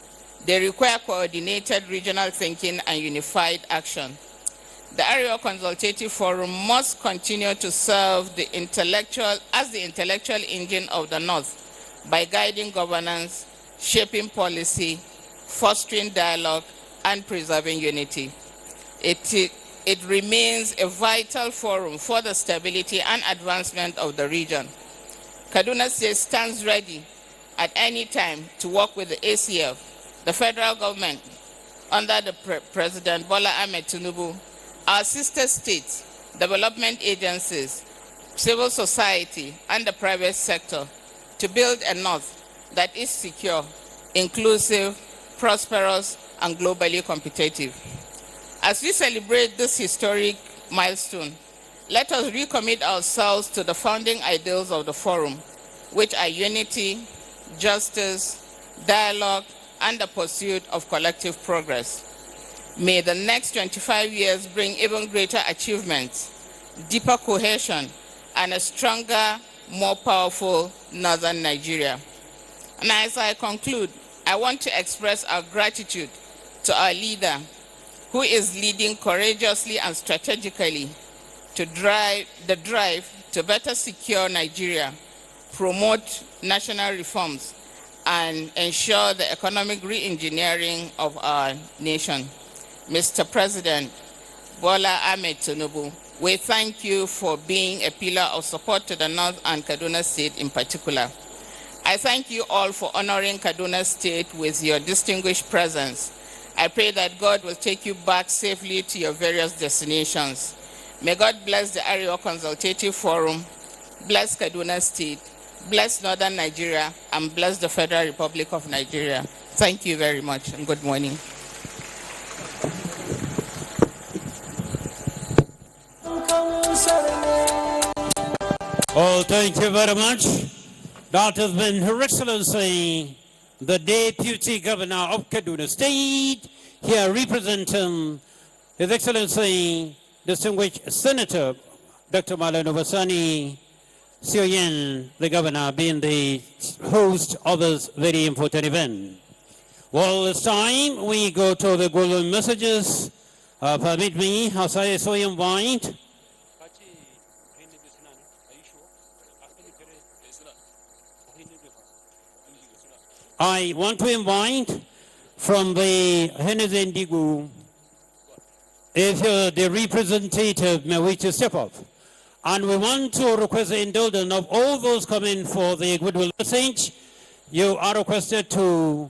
They require coordinated regional thinking and unified action. The Arewa Consultative Forum must continue to serve as the intellectual engine of the North by guiding governance, shaping policy, fostering dialogue, and preserving unity. It it remains a vital forum for the stability and advancement of the region. Kaduna State stands ready at any time to work with the ACF, the federal government, under the President Bola Ahmed Tinubu, our sister states, development agencies, civil society, and the private sector to build a north that is secure, inclusive, prosperous, and globally competitive. As we celebrate this historic milestone, let us recommit ourselves to the founding ideals of the forum, which are unity, justice, dialogue, and the pursuit of collective progress. May the next 25 years bring even greater achievements, deeper cohesion, and a stronger, more powerful northern Nigeria. And as I conclude, I want to express our gratitude to our leader, who is leading courageously and strategically to drive to better secure Nigeria, promote national reforms, and ensure the economic re-engineering of our nation. Mr. President Bola Ahmed Tinubu, we thank you for being a pillar of support to the North and Kaduna State in particular. I thank you all for honoring Kaduna State with your distinguished presence. I pray that God will take you back safely to your various destinations. May God bless the Arewa Consultative Forum, bless Kaduna State, bless Northern Nigeria, and bless the Federal Republic of Nigeria. Thank you very much, and good morning. Oh, thank you very much. That has been Her Excellency, the Deputy Governor of Kaduna State, here representing His Excellency, Distinguished Senator Dr. Malan Obasani Sioyen, the Governor, being the host of this very important event. Well, it's time we go to the golden messages. Permit me, as I so invite. I want to invite from the Hennessy Ndigu, if the representative may wish to step up. And we want to request the indulgence of all those coming for the goodwill message. You are requested to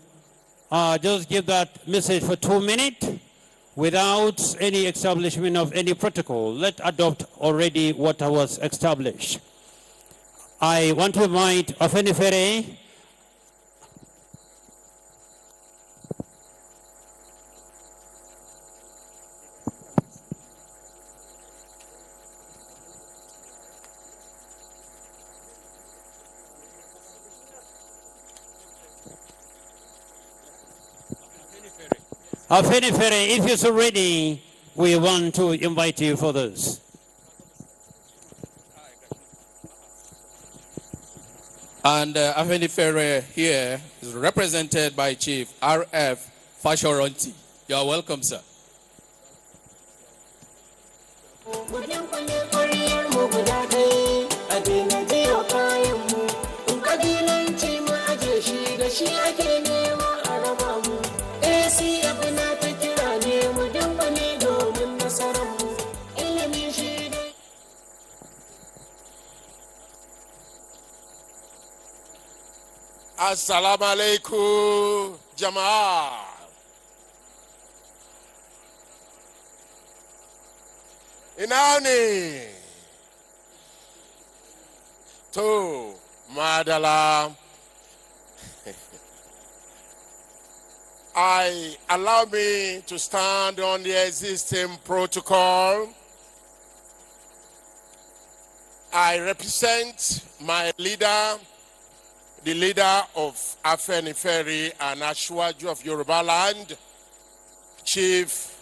just give that message for 2 minutes without any establishment of any protocol. Let's adopt already what was established. I want to invite Afeni Fere. Afeni Fere, if you're so ready, we want to invite you for this. And Afeni Fere here is represented by Chief R.F. Fashoronti. You are welcome, sir. Assalamu alaikum, Jama'ah. Inani. To Madala. Allow me to stand on the existing protocol. I represent my leader, the leader of Afeni Fere and Ashwaju of Yoruba land, Chief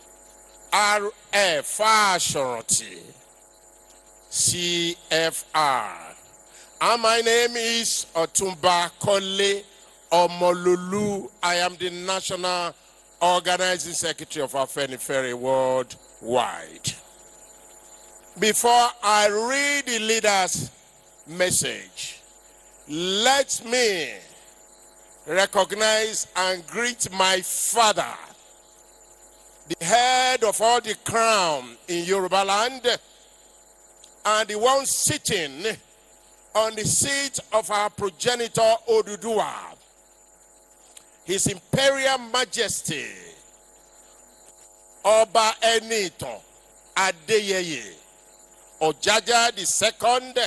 R.F. Fashoronti, CFR. And my name is Otumba Kole Omolulu. I am the National Organizing Secretary of Afeni Fere worldwide. Before I read the leader's message, let me recognize and greet my father, the head of all the crown in Yoruba land, and the one sitting on the seat of our progenitor Oduduwa, His Imperial Majesty Oba Enitan Adeyeye Ojaja II,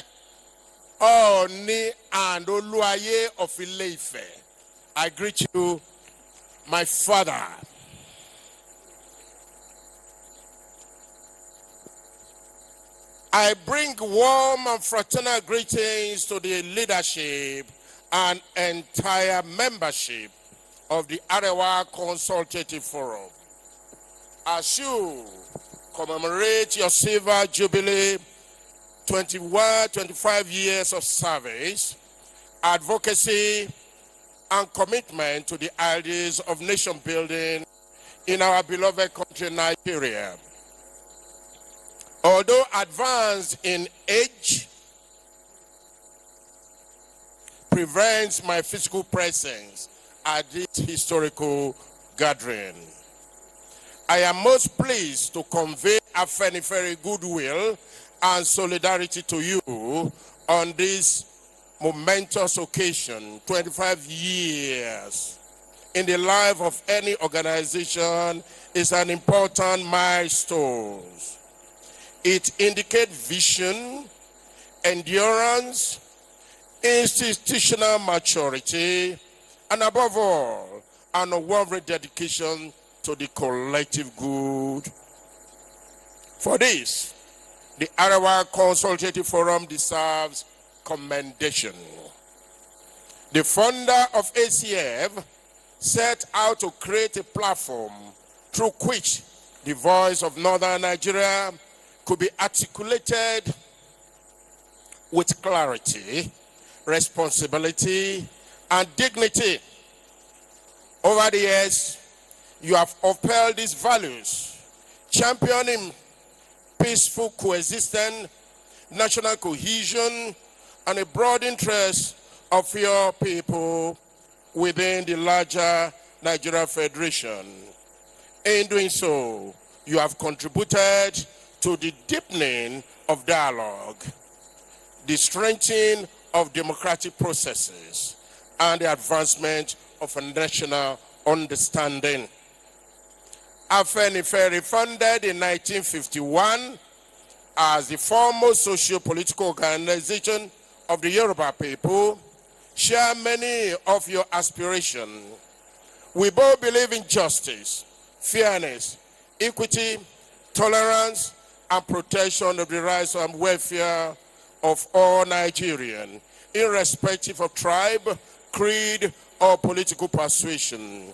Oni and Oluwaye of Ile-Ife. I greet you, my father. I bring warm and fraternal greetings to the leadership and entire membership of the Arewa Consultative Forum. As you commemorate your silver jubilee, 25 years of service, advocacy, and commitment to the ideas of nation building in our beloved country, Nigeria. Although advanced in age prevents my physical presence at this historical gathering, I am most pleased to convey Afenifere goodwill and solidarity to you on this momentous occasion. 25 years in the life of any organization is an important milestone. It indicates vision, endurance, institutional maturity, and above all, an unwavering dedication to the collective good. For this, the Arewa Consultative Forum deserves commendation. The founder of ACF set out to create a platform through which the voice of Northern Nigeria could be articulated with clarity, responsibility, and dignity. Over the years, you have upheld these values, championing peaceful coexistence, national cohesion, and a broad interest of your people within the larger Nigeria Federation. In doing so, you have contributed to the deepening of dialogue, the strengthening of democratic processes, and the advancement of a national understanding. Afenifere, founded in 1951 as the foremost socio-political organization of the Yoruba people, share many of your aspirations. We both believe in justice, fairness, equity, tolerance, and protection of the rights and welfare of all Nigerians, irrespective of tribe, creed, or political persuasion.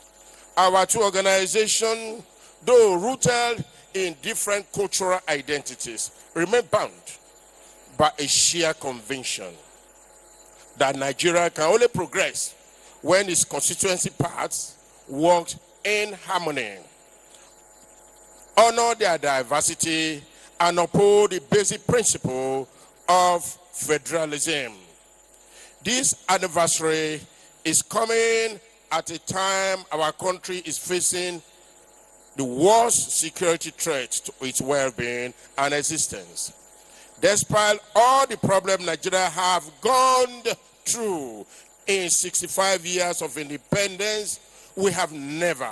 Our two organizations, though rooted in different cultural identities, remain bound by a shared conviction that Nigeria can only progress when its constituency parts work in harmony, honor their diversity, and uphold the basic principle of federalism. This anniversary is coming at a time our country is facing the worst security threat to its well-being and existence. Despite all the problems Nigeria have gone through in 65 years of independence, we have never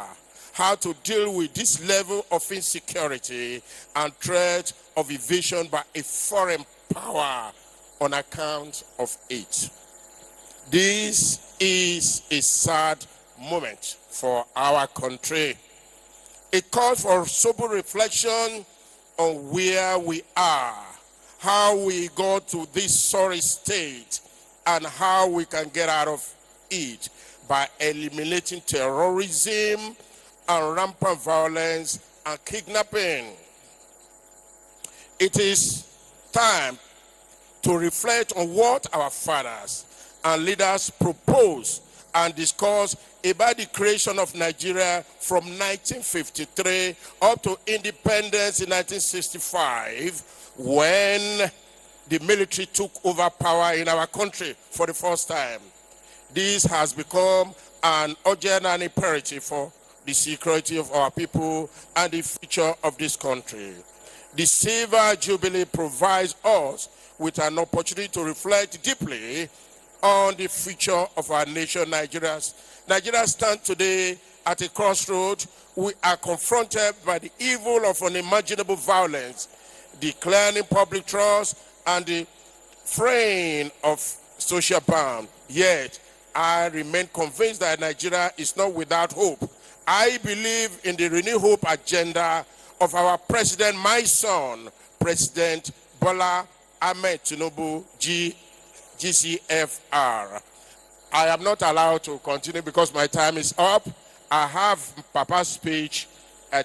had to deal with this level of insecurity and threat of invasion by a foreign power on account of it. This is a sad moment for our country. It calls for sober reflection on where we are, how we got to this sorry state, and how we can get out of it by eliminating terrorism and rampant violence and kidnapping. It is time to reflect on what our fathers and leaders proposed and discussed about the creation of Nigeria from 1953 up to independence in 1965, when the military took over power in our country for the first time. This has become an urgent and imperative for the security of our people, and the future of this country. The Silver Jubilee provides us with an opportunity to reflect deeply on the future of our nation, Nigeria. Nigeria stands today at a crossroad. We are confronted by the evil of unimaginable violence, declining public trust, and the fraying of social bond. Yet, I remain convinced that Nigeria is not without hope. I believe in the renewed hope agenda of our president, my son, President Bola Ahmed Tinubu, GCFR. I am not allowed to continue because my time is up. I have Papa's speech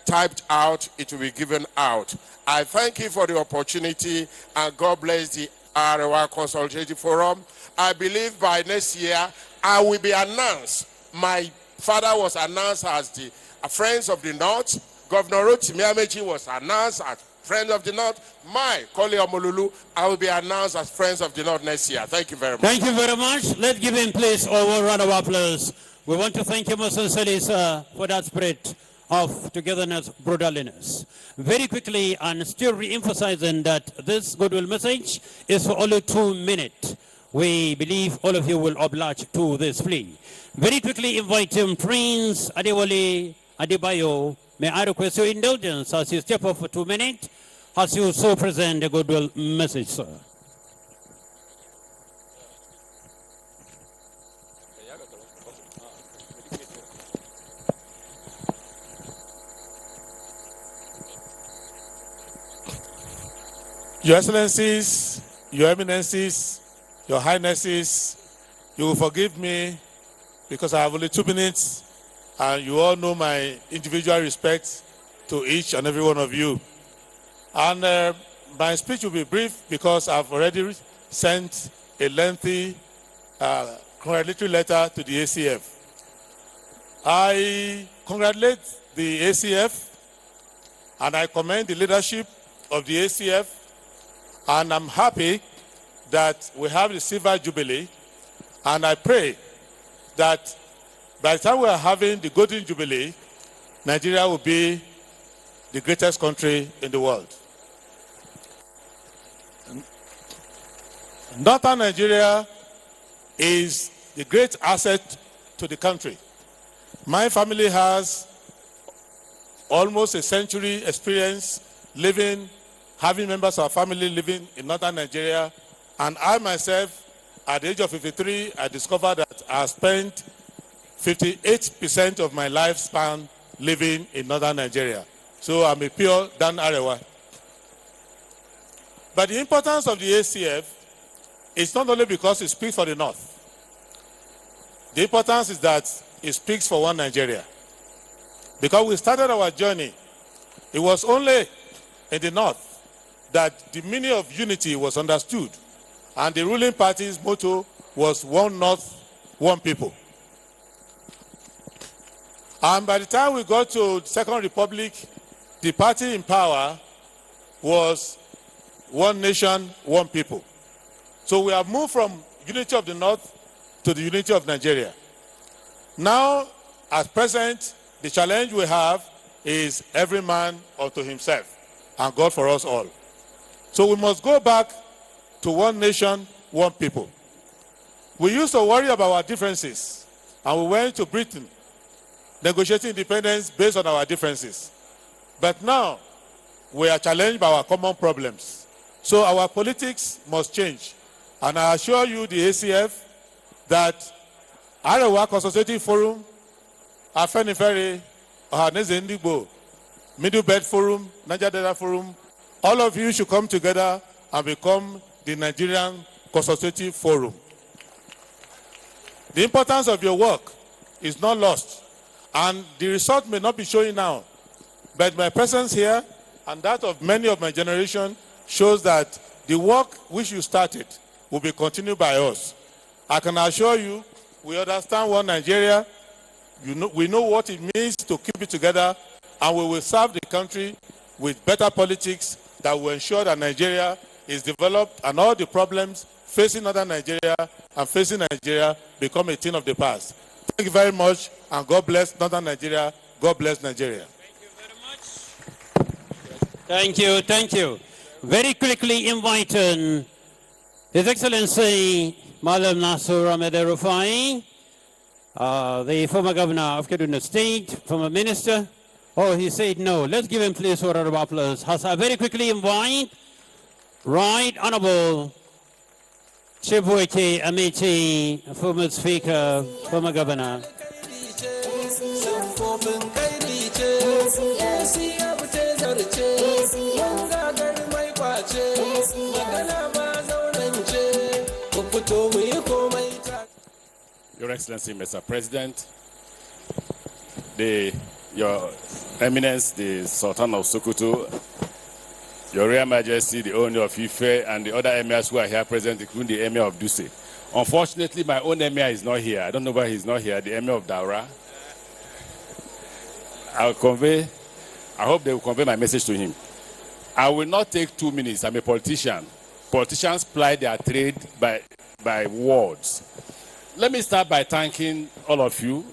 typed out. It will be given out. I thank you for the opportunity, and God bless the Arewa Consultative Forum. I believe by next year, I will be announced. My father was announced as the Friends of the North. Governor Rotimi Amechi was announced as Friends of the North. My Kole Omololu, I will be announced as Friends of the North next year. Thank you very much. Thank you very much. Let's give him place or one round of applause. We want to thank you most sincerely, sir, for that spirit of togetherness, brotherliness. Very quickly, and still re-emphasizing that this goodwill message is for only 2 minutes. We believe all of you will oblige to this plea. Very quickly inviting Prince Adewale Adebayo. May I request your indulgence as you step up for 2 minutes, as you so present the goodwill message, sir. Your Excellencies, Your Eminences, Your Highnesses, you will forgive me because I have only 2 minutes, and you all know my individual respect to each and every one of you. And my speech will be brief because I've already sent a lengthy congratulatory letter to the ACF. I congratulate the ACF and I commend the leadership of the ACF, and I'm happy that we have the Silver Jubilee, and I pray that by the time we are having the Golden Jubilee, Nigeria will be the greatest country in the world. Northern Nigeria is the great asset to the country. My family has almost a century experience having members of our family living in Northern Nigeria, and I myself, at the age of 53, I discovered that I spent 58% of my lifespan living in Northern Nigeria. So I'm a pure Dan Arewa. But the importance of the ACF is not only because it speaks for the North. The importance is that it speaks for one Nigeria. Because we started our journey, it was only in the North that the meaning of unity was understood, and the ruling party's motto was one North, one people. And by the time we got to Second Republic, the party in power was one nation, one people. So we have moved from unity of the North to the unity of Nigeria. Now, at present, the challenge we have is every man unto himself, and God for us all. So we must go back to one nation, one people. We used to worry about our differences, and we went to Britain, negotiating independence based on our differences. But now, we are challenged by our common problems. So our politics must change. And I assure you, the ACF, that Arewa Consultative Forum, Afenifere, Ohaneze Ndigbo, Middle Belt Forum, Niger Delta Forum, all of you should come together and become the Nigerian Consultative Forum. The importance of your work is not lost, and the result may not be showing now, but my presence here and that of many of my generation shows that the work which you started will be continued by us. I can assure you, we understand one Nigeria, we know what it means to keep it together, and we will serve the country with better politics that will ensure that Nigeria is developed and all the problems facing Northern Nigeria and facing Nigeria become a thing of the past. Thank you very much, and God bless Northern Nigeria. God bless Nigeria. Thank you, thank you. Very quickly inviting His Excellency Malam Nasur Ahmed Rufai, the former governor of Kaduna State, former minister. Oh, he said no. Let's give him please a round of applause. I very quickly invite Right Honorable Chibuike Amici, former speaker, former governor. Your Excellency, Mr. President, Your Eminence, the Sultan of Sokoto, Your Royal Majesty, the owner of Ife, and the other emirs who are here present, including the Emir of Duse. Unfortunately, my own emir is not here. I don't know why he's not here, the Emir of Daura. I hope they will convey my message to him. I will not take 2 minutes. I'm a politician. Politicians ply their trade by words. Let me start by thanking all of you,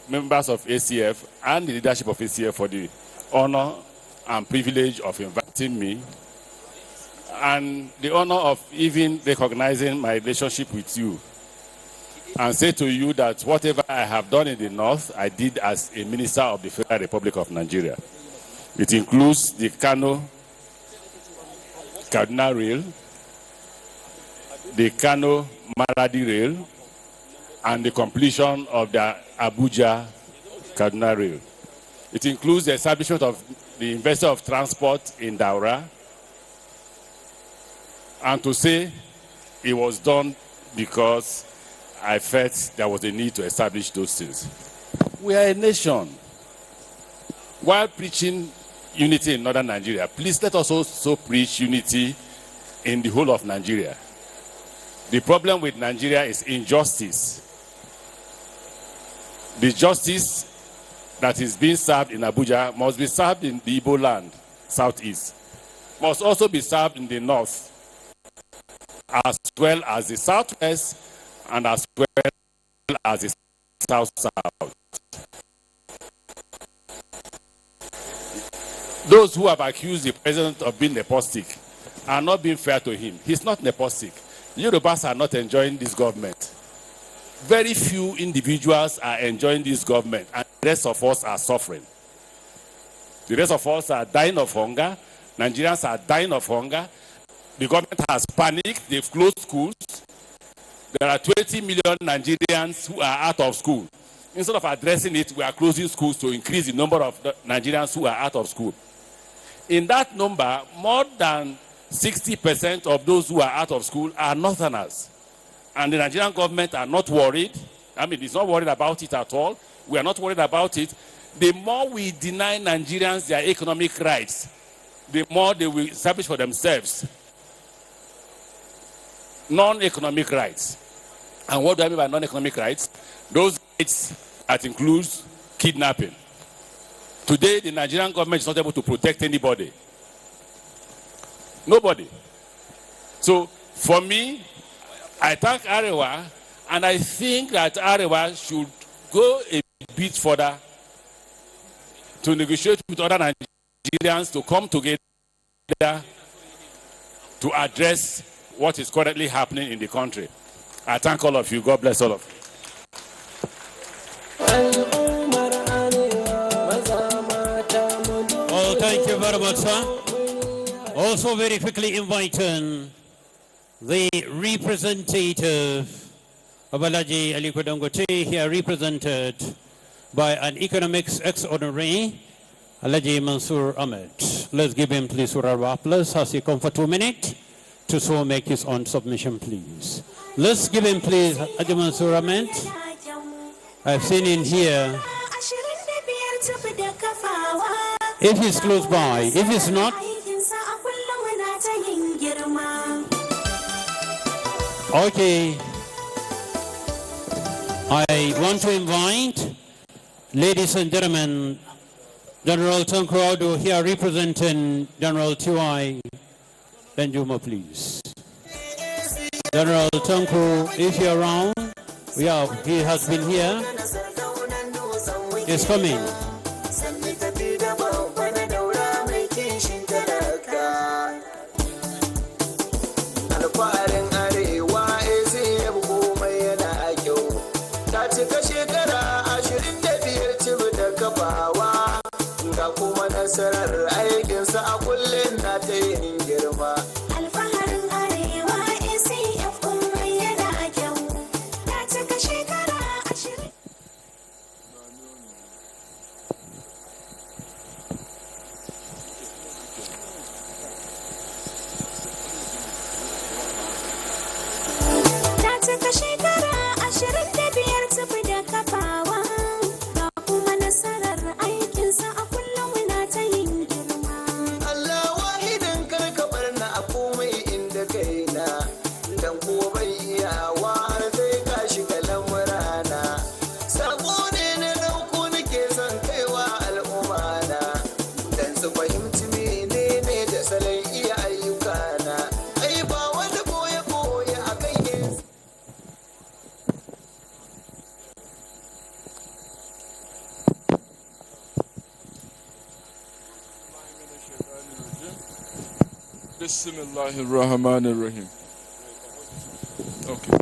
members of ACF and the leadership of ACF, for the honor and privilege of inviting me, and the honor of even recognizing my relationship with you, and say to you that whatever I have done in the North, I did as a minister of the Federal Republic of Nigeria. It includes the Kano-Kaduna Rail, the Kano-Maradi Rail, and the completion of the Abuja-Kaduna Rail. It includes the establishment of the Investor of Transport in Daura, and to say it was done because I felt there was a need to establish those things. We are a nation. While preaching unity in northern Nigeria, please let us also preach unity in the whole of Nigeria. The problem with Nigeria is injustice. The justice that is being served in Abuja must be served in the Igbo land, southeast, must also be served in the north, as well as the southwest, and as well as the south-south. Those who have accused the president of being nepotistic are not being fair to him. He's not nepotistic. Yorubas are not enjoying this government. Very few individuals are enjoying this government, and the rest of us are suffering. The rest of us are dying of hunger. Nigerians are dying of hunger. The government has panicked. They've closed schools. There are 20 million Nigerians who are out of school. Instead of addressing it, we are closing schools to increase the number of Nigerians who are out of school. In that number, more than 60% of those who are out of school are northerners. And the Nigerian government are not worried. I mean, it's not worried about it at all. We are not worried about it. The more we deny Nigerians their economic rights, the more they will establish for themselves non-economic rights. And what do I mean by non-economic rights? Those rights that includes kidnapping. Today, the Nigerian government is not able to protect anybody. Nobody. So, for me, I thank Arewa, and I think that Arewa should go a bit further to negotiate with other Nigerians to come together to address what is currently happening in the country. I thank all of you. God bless all of you. Oh, thank you very much, sir. Also very quickly inviting the representative of Alhaji Aliko Dangote, here represented by an economics ex-honorary, Alhaji Mansour Ahmed. Let's give him please a round of applause as he comes for 2 minutes to so make his own submission, please. Let's give him please Alhaji Mansour Ahmed. I've seen him here. If he's close by, if he's not, okay. I want to invite, ladies and gentlemen, General Tanko Audu here representing General T.Y. Benjuma, please. General Tanko, if you're around, yeah, he has been here. He's coming. Bismillahirrahmanirrahim. Okay.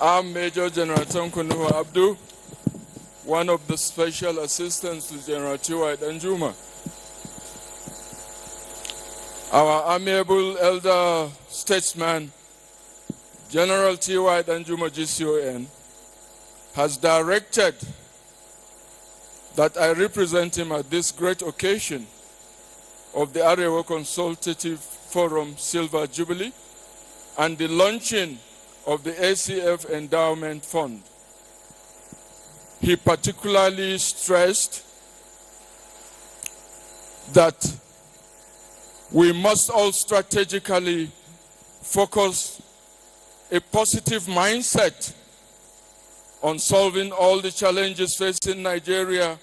I'm Major General Tanko Nuhu Abdu, one of the special assistants to General T.Y. Danjuma. Our amiable elder statesman, General T.Y. Danjuma GCON, has directed that I represent him at this great occasion of the Arewa Consultative Forum Silver Jubilee and the launching of the ACF Endowment Fund. He particularly stressed that we must all strategically focus a positive mindset on solving all the challenges facing Nigeria,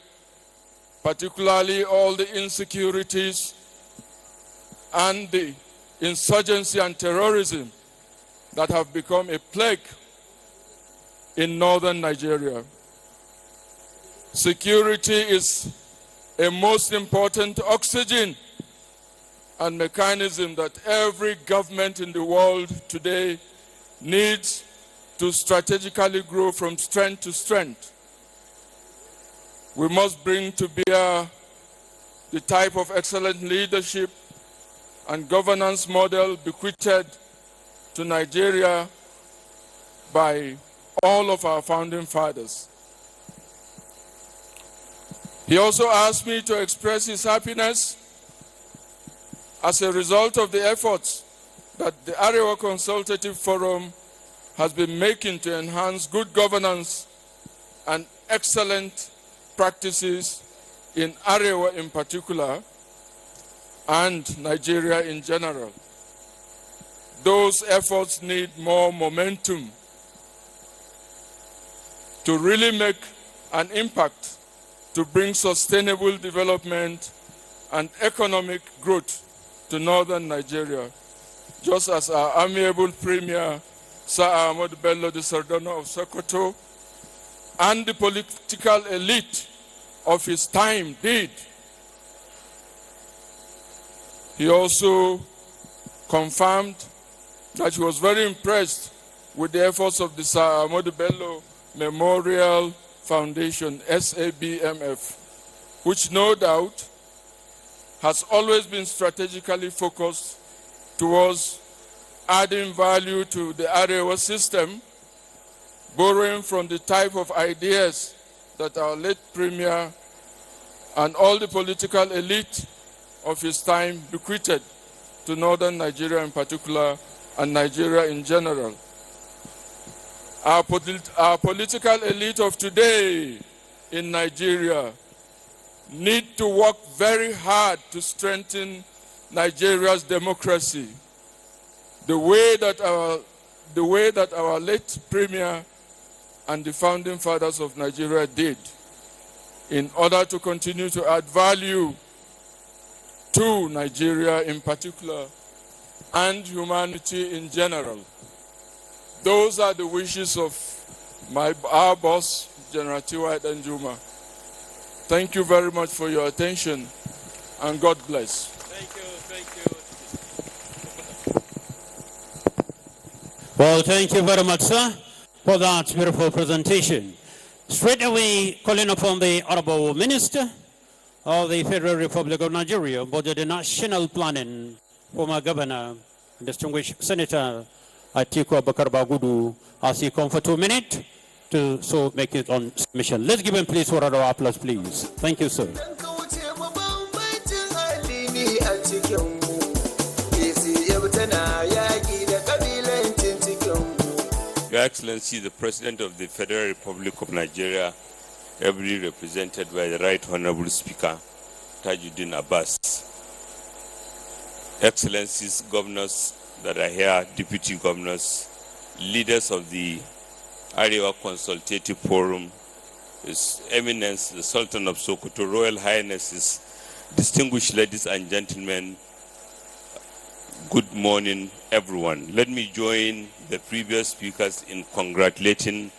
particularly all the insecurities and the insurgency and terrorism that have become a plague in northern Nigeria. Security is a most important oxygen and mechanism that every government in the world today needs to strategically grow from strength to strength. We must bring to bear the type of excellent leadership and governance model bequeathed to Nigeria by all of our founding fathers. He also asked me to express his happiness as a result of the efforts that the Arewa Consultative Forum has been making to enhance good governance and excellent practices in Arewa in particular and Nigeria in general. Those efforts need more momentum to really make an impact to bring sustainable development and economic growth to northern Nigeria, just as our amiable Premier, Sir Ahmad Bello de Sardana of Sokoto, and the political elite of his time did. He also confirmed that he was very impressed with the efforts of the Sir Ahmad Bello Memorial Foundation, SABMF, which no doubt has always been strategically focused towards adding value to the Arewa system, borrowing from the type of ideas that our late Premier and all the political elite of his time bequeathed to northern Nigeria in particular and Nigeria in general. Our political elite of today in Nigeria need to work very hard to strengthen Nigeria's democracy, the way that our late Premier and the founding fathers of Nigeria did, in order to continue to add value to Nigeria in particular and humanity in general. Those are the wishes of our boss, General T.Y. Danjuma. Thank you very much for your attention, and God bless. Thank you. Well, thank you very much, sir, for that beautiful presentation. Straight away, calling upon the Honorable Minister of the Federal Republic of Nigeria, Budget and National Planning, former Governor, distinguished Senator Atiku Abubakar Bagudu, as he come for 2 minutes to so make it on submission. Let's give him please for our applause, please. Thank you, sir. Your Excellency, the President of the Federal Republic of Nigeria, ably represented by the Right Honorable Speaker, Tajuddin Abbas. Excellencies, governors that are here, deputy governors, leaders of the Arewa Consultative Forum, His Eminence, the Sultan of Sokoto, Royal Highnesses, distinguished ladies and gentlemen, good morning, everyone. Let me join the previous speakers in congratulating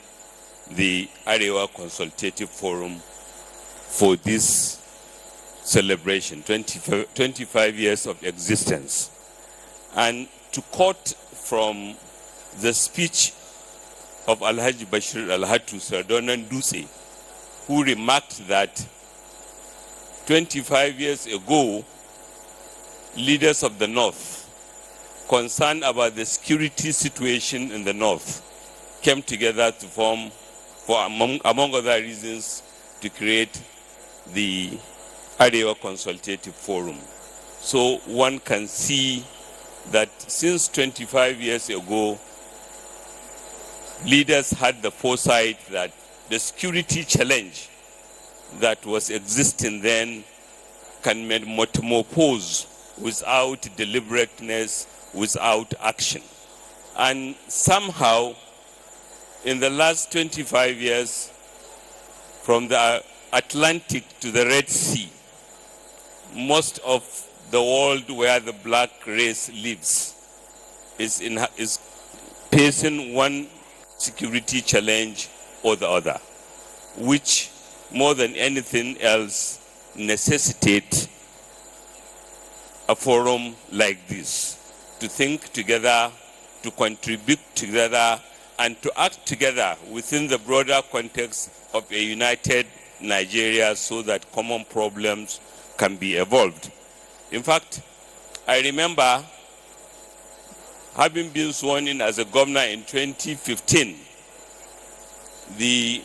the Arewa Consultative Forum for this celebration, 25 years of existence. And to quote from the speech of Alhaji Bashir Alhatu Sardonan Duse, who remarked that 25 years ago, leaders of the North, concerned about the security situation in the North, came together to form, among other reasons, to create the Arewa Consultative Forum. So one can see that since 25 years ago, leaders had the foresight that the security challenge that was existing then can metamorphose without deliberateness, without action. And somehow, in the last 25 years, from the Atlantic to the Red Sea, most of the world where the black race lives is facing one security challenge or the other, which more than anything else necessitate a forum like this, to think together, to contribute together, and to act together within the broader context of a united Nigeria so that common problems can be evolved. In fact, I remember having been sworn in as a governor in 2015, the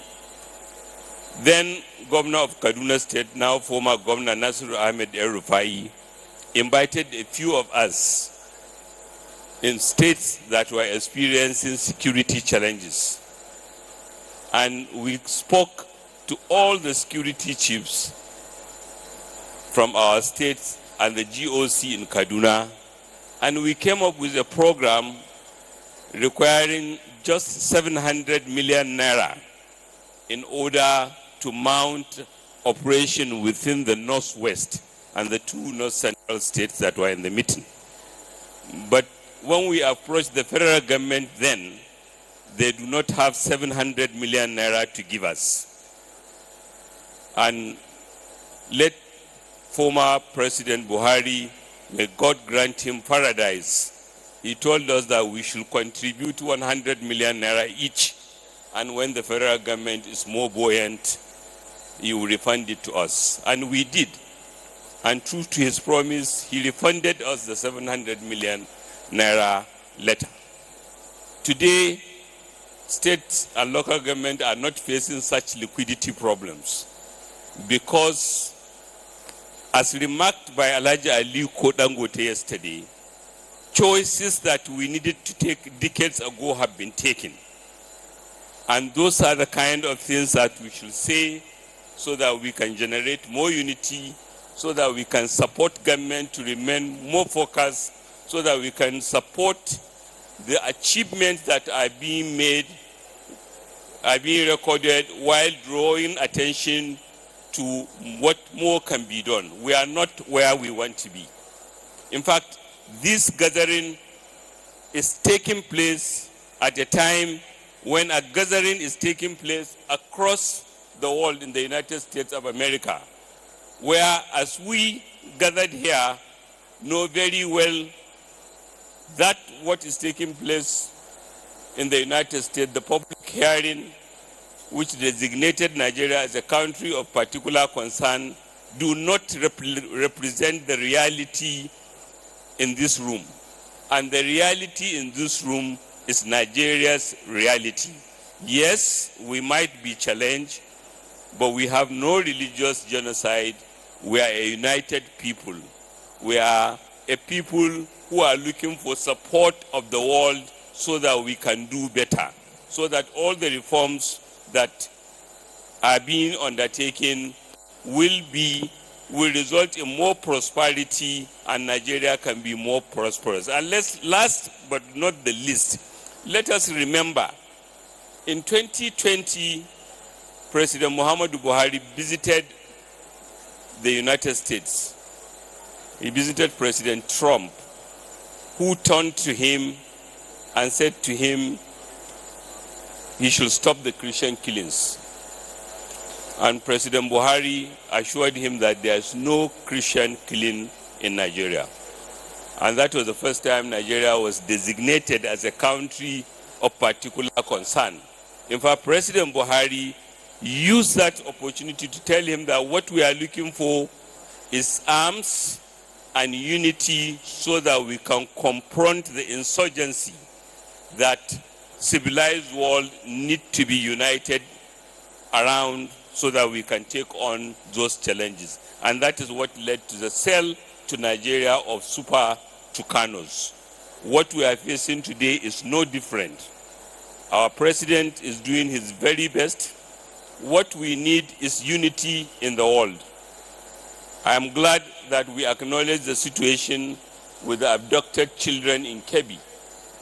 then governor of Kaduna State, now former Governor Nasiru Ahmed El-Rufai, invited a few of us in states that were experiencing security challenges. And we spoke to all the security chiefs from our states and the GOC in Kaduna, and we came up with a program requiring just 700 million naira in order to mount operation within the Northwest and the two North Central states that were in the meeting. But when we approached the federal government then, they do not have 700 million naira to give us. And let former President Buhari, may God grant him paradise, he told us that we should contribute 100 million naira each, and when the federal government is more buoyant, he will refund it to us. And we did. And true to his promise, he refunded us the 700 million naira later. Today, states and local government are not facing such liquidity problems because, as remarked by Alhaji Ali Kodangote yesterday, choices that we needed to take decades ago have been taken. And those are the kind of things that we should say so that we can generate more unity, so that we can support government to remain more focused, so that we can support the achievements that are being made, are being recorded, while drawing attention to what more can be done. We are not where we want to be. In fact, this gathering is taking place at a time when a gathering is taking place across the world in the United States of America, where, as we gathered here, know very well that what is taking place in the United States, the public hearing, which designated Nigeria as a country of particular concern, do not represent the reality in this room. And the reality in this room is Nigeria's reality. Yes, we might be challenged, but we have no religious genocide. We are a united people. We are a people who are looking for support of the world so that we can do better, so that all the reforms that are being undertaken will result in more prosperity, and Nigeria can be more prosperous. And last but not the least, let us remember, in 2020, President Muhammadu Buhari visited the United States. He visited President Trump, who turned to him and said to him he should stop the Christian killings. And President Buhari assured him that there's no Christian killing in Nigeria. And that was the first time Nigeria was designated as a country of particular concern. In fact, President Buhari used that opportunity to tell him that what we are looking for is arms and unity so that we can confront the insurgency that civilized world need to be united around so that we can take on those challenges. And that is what led to the sale to Nigeria of Super Tucanos. What we are facing today is no different. Our president is doing his very best. What we need is unity in the world. I am glad that we acknowledge the situation with the abducted children in Kebbi,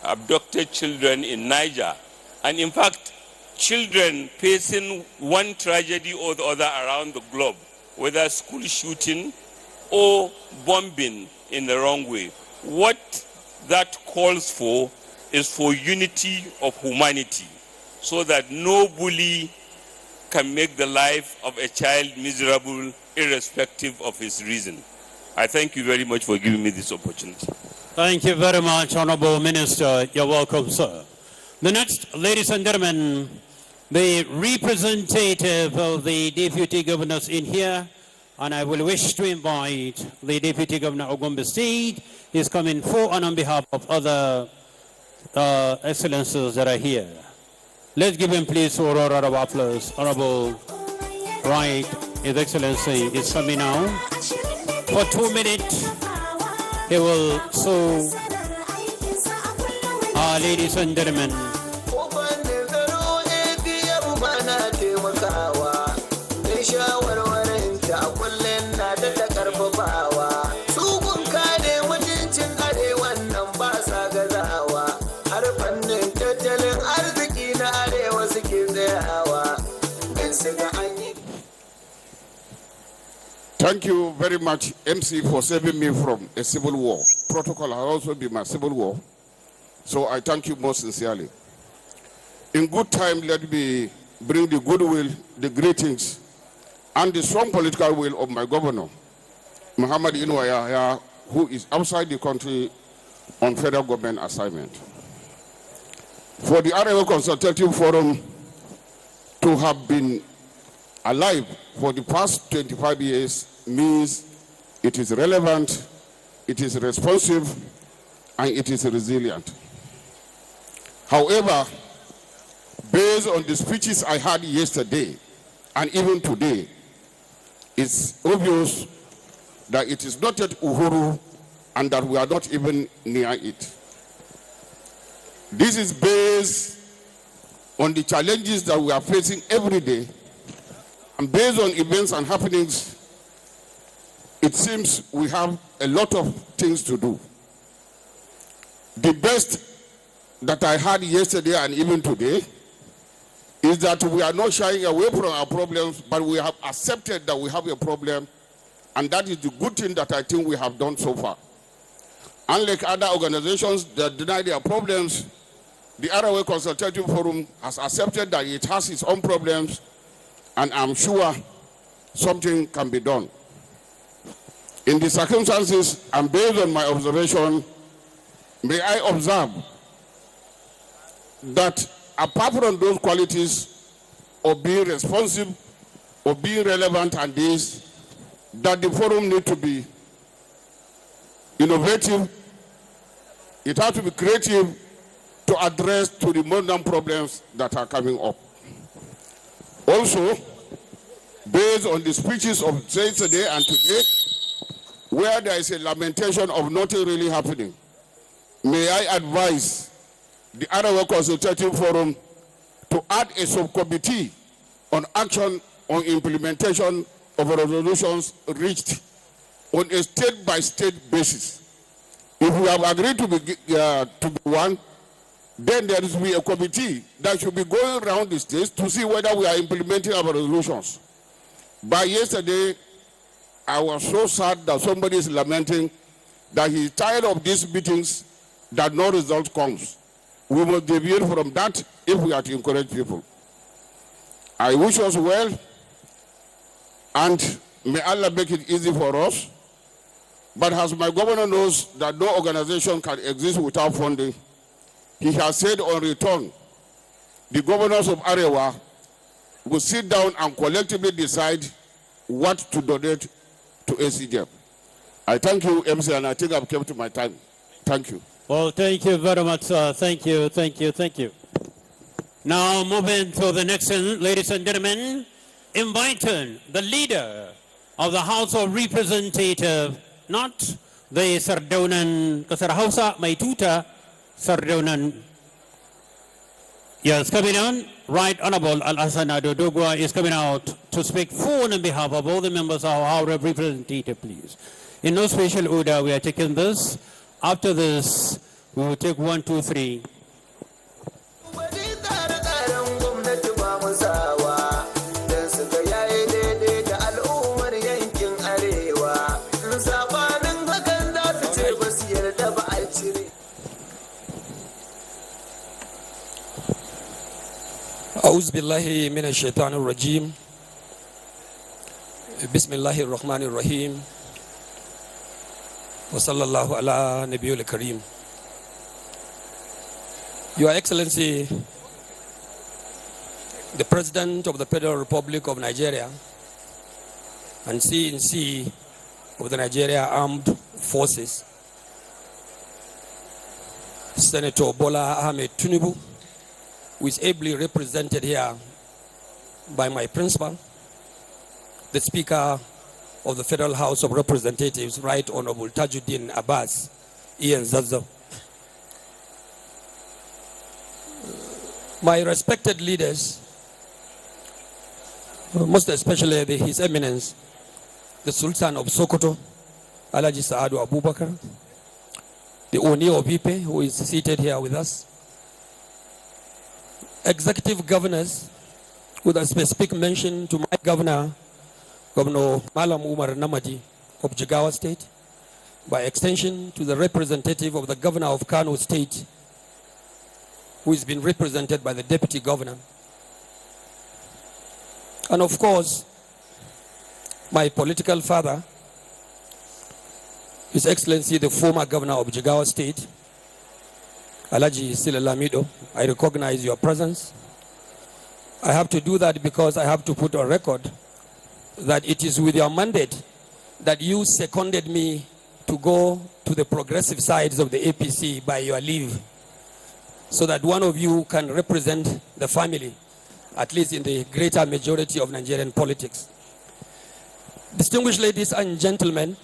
abducted children in Niger, and in fact, children facing one tragedy or the other around the globe, whether school shooting or bombing in the wrong way. What that calls for is for unity of humanity, so that no bully can make the life of a child miserable irrespective of his reason. I thank you very much for giving me this opportunity. Thank you very much, Honorable Minister. You're welcome, sir. The next, ladies and gentlemen, the representative of the Deputy Governors in here, and I will wish to invite the Deputy Governor of Gombe State. He's coming for and on behalf of other excellencies that are here. Let's give him please a round of applause. Honorable Right, His Excellency is coming now. For 2 minutes, he will so, ladies and gentlemen, Thank you very much, MC, for saving me from a civil war. Protocol has also been my civil war, so I thank you most sincerely. In good time, let me bring the goodwill, the greetings, and the strong political will of my governor, Muhammad Inuaya, who is outside the country on federal government assignment. For the Arewa Consultative Forum to have been alive for the past 25 years means it is relevant, it is responsive, and it is resilient. However, based on the speeches I had yesterday and even today, it's obvious that it is not yet Uhuru and that we are not even near it. This is based on the challenges that we are facing every day, and based on events and happenings, it seems we have a lot of things to do. The best that I had yesterday and even today is that we are not shying away from our problems, but we have accepted that we have a problem, and that is the good thing that I think we have done so far. Unlike other organizations that deny their problems, the Arewa Consultative Forum has accepted that it has its own problems, and I'm sure something can be done. In the circumstances, and based on my observation, may I observe that apart from those qualities of being responsive, of being relevant and this, that the forum need to be innovative, it has to be creative to address to the modern problems that are coming up. Also, based on the speeches of yesterday and today, where there is a lamentation of nothing really happening, may I advise the Arewa Consultative Forum to add a subcommittee on action on implementation of resolutions reached on a state-by-state basis. If we have agreed to be one, then there will be a committee that should be going around the states to see whether we are implementing our resolutions. By yesterday, I was so sad that somebody is lamenting that he is tired of these meetings, that no result comes. We must deviate from that if we are to encourage people. I wish us well, And may Allah make it easy for us. But as my governor knows that no organization can exist without funding, he has said on return, the governors of Arewa will sit down and collectively decide what to donate to ACGF. I thank you, MC, and I think I've kept my time. Thank you. Well, thank you very much, sir. Thank you, thank you, thank you. Now, moving to the next, ladies and gentlemen, inviting the leader of the House of Representatives, not the Sardaunan Kasar Hausa Maituta Sardaunan. Yes, coming on, Right Honorable Al-Hassan Ado Dogwa is coming out to speak for and on behalf of all the members of our House of Representatives, please. In no special order, we are taking this. After this, we will take 1, 2, 3. أعوذ بالله من الشيطان الرجيم بسم الله الرحمن الرحيم وصلى الله على نبي الكريم. Your Excellency, the President of the Federal Republic of Nigeria and CNC of the Nigeria Armed Forces, Senator Bola Ahmed Tinubu, who is ably represented here by my principal, the Speaker of the Federal House of Representatives, Right Honorable Tajuddin Abbas, Ian Zazo. My respected leaders, most especially His Eminence, the Sultan of Sokoto, Alhaji Saadu Abubakar, the Oni of Ipe, who is seated here with us, executive governors, with a specific mention to my governor, Governor Malam Umar Namadi of Jigawa State, by extension to the representative of the governor of Kano State, who is being represented by the deputy governor. And of course, my political father, His Excellency, the former governor of Jigawa State, Alhaji Sile Lamido, I recognize your presence. I have to do that because I have to put on record that it is with your mandate that you seconded me to go to the progressive sides of the APC by your leave, so that one of you can represent the family, at least in the greater majority of Nigerian politics. Distinguished ladies and gentlemen,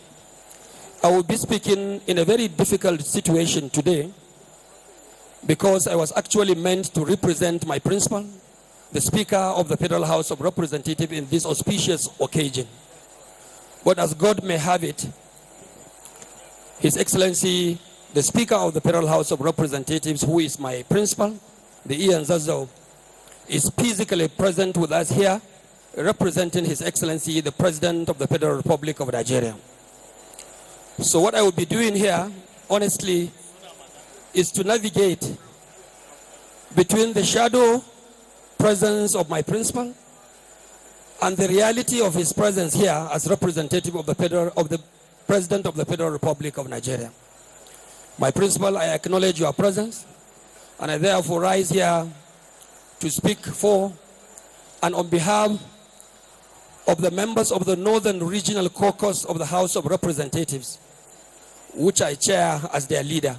I will be speaking in a very difficult situation today, because I was actually meant to represent my principal, the Speaker of the Federal House of Representatives, in this auspicious occasion. But as God may have it, His Excellency, the Speaker of the Federal House of Representatives, who is my principal, the Ian Zazo, is physically present with us here, representing His Excellency, the President of the Federal Republic of Nigeria. So what I will be doing here, honestly, is to navigate between the shadow presence of my principal and the reality of his presence here as representative of the President of the Federal Republic of Nigeria. My principal, I acknowledge your presence, and I therefore rise here to speak for and on behalf of the members of the Northern Regional Caucus of the House of Representatives, which I chair as their leader,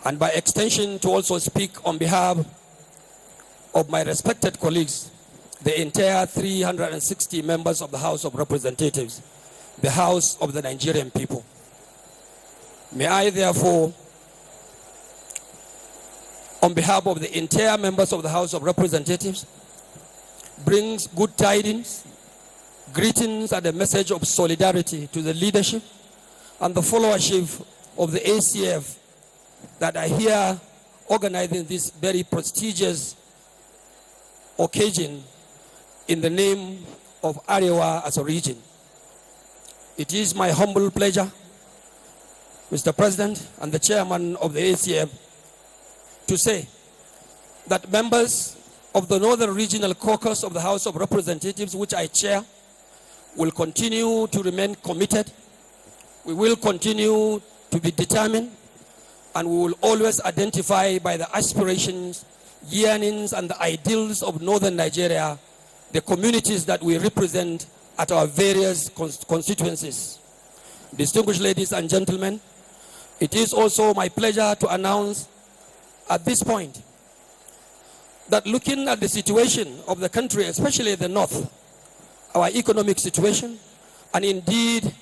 and by extension to also speak on behalf of my respected colleagues, the entire 360 members of the House of Representatives, the House of the Nigerian people. May I therefore, on behalf of the entire members of the House of Representatives, bring good tidings, greetings, and a message of solidarity to the leadership and the followership of the ACF that are here organizing this very prestigious occasion in the name of Arewa as a region. It is my humble pleasure, Mr. President and the Chairman of the ACF, to say that members of the Northern Regional Caucus of the House of Representatives, which I chair, will continue to remain committed. We will continue to be determined, and we will always identify by the aspirations, yearnings, and the ideals of northern Nigeria, the communities that we represent at our various constituencies. Distinguished ladies and gentlemen, it is also my pleasure to announce at this point that looking at the situation of the country, especially the north, our economic situation, and indeed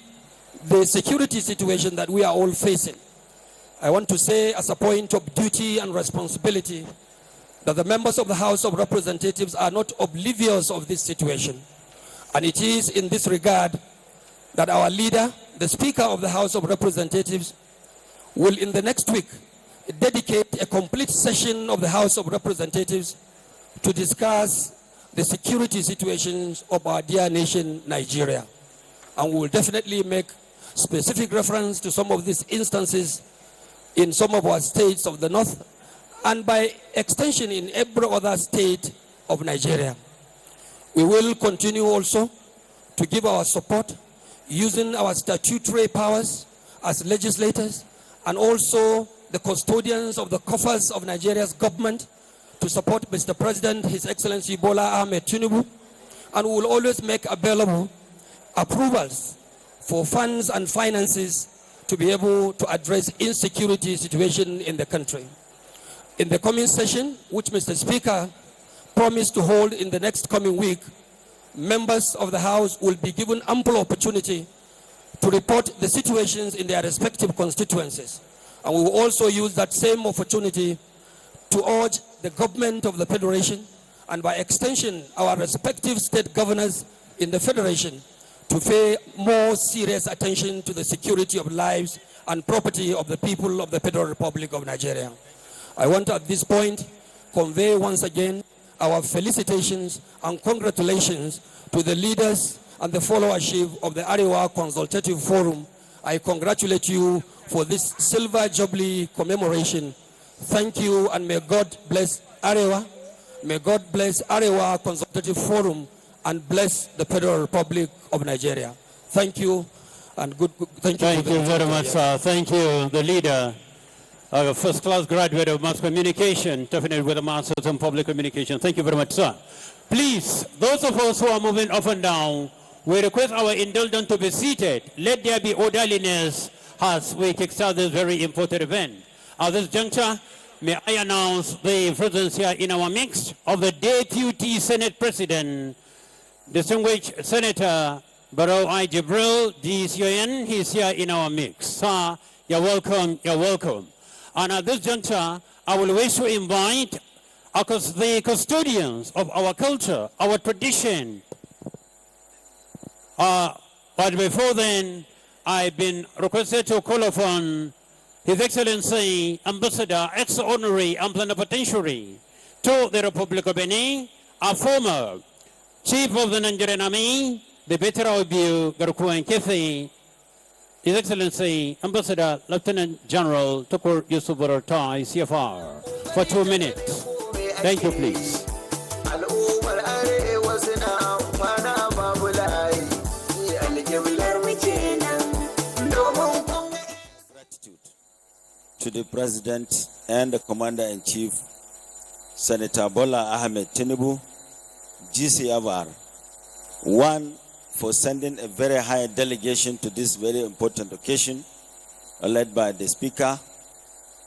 the security situation that we are all facing, I want to say as a point of duty and responsibility that the members of the House of Representatives are not oblivious of this situation. And it is in this regard that our leader, the Speaker of the House of Representatives, will in the next week dedicate a complete session of the House of Representatives to discuss the security situations of our dear nation, Nigeria. And we will definitely make specific reference to some of these instances in some of our states of the north, and by extension in every other state of Nigeria. We will continue also to give our support using our statutory powers as legislators and also the custodians of the coffers of Nigeria's government to support Mr. President, His Excellency Bola Ahmed Tinubu, and we will always make available approvals for funds and finances to be able to address insecurity situation in the country. In the coming session, which Mr. Speaker promised to hold in the next coming week, members of the House will be given ample opportunity to report the situations in their respective constituencies. And we will also use that same opportunity to urge the government of the Federation, and by extension our respective state governors in the Federation, to pay more serious attention to the security of lives and property of the people of the Federal Republic of Nigeria. I want at this point convey once again our felicitations and congratulations to the leaders and the followership of the Arewa Consultative Forum. I congratulate you for this Silver Jubilee commemoration. Thank you, and may God bless Arewa. May God bless Arewa Consultative Forum and bless the Federal Republic of Nigeria. Thank you, and thank you. Thank you very much, sir. Thank you, the leader, a first-class graduate of mass communication, definitely with a master's in public communication. Thank you very much, sir. Please, those of us who are moving up and down, we request our indulgence to be seated. Let there be orderliness as we kickstart this very important event. At this juncture, may I announce the presence here in our midst of the Deputy Senate President, distinguished Senator Barrow I. Jibril, DCON. He's here in our midst. Sir, you're welcome, you're welcome. And at this juncture, I will wish to invite the custodians of our culture, our tradition. But before then, I've been requested to call upon His Excellency Ambassador, Ex-Honorary and Plenipotentiary to the Republic of Benin, our former Chief of the Nigerian Army, the veteran of Garkuwa Nkefi, His Excellency Ambassador Lieutenant General Tukur Yusuf Buratai, CFR, for 2 minutes. Thank you, please. Gratitude to the President and the Commander-in-Chief, Senator Bola Ahmed Tinubu, GCFR, one, for sending a very high delegation to this very important occasion, led by the Speaker,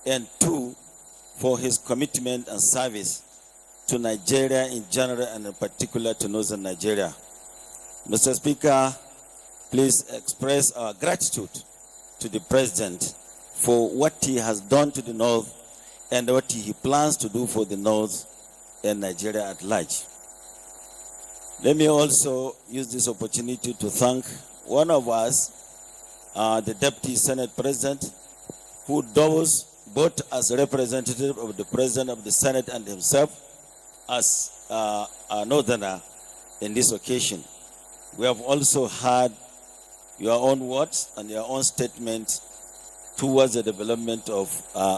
and two, for his commitment and service to Nigeria in general and in particular to Northern Nigeria. Mr. Speaker, please express our gratitude to the President for what he has done to the North and what he plans to do for the North and Nigeria at large. Let me also use this opportunity to thank one of us, the Deputy Senate President, who doubles both as a representative of the President of the Senate and himself as a Northerner in this occasion. We have also heard your own words and your own statement towards the development of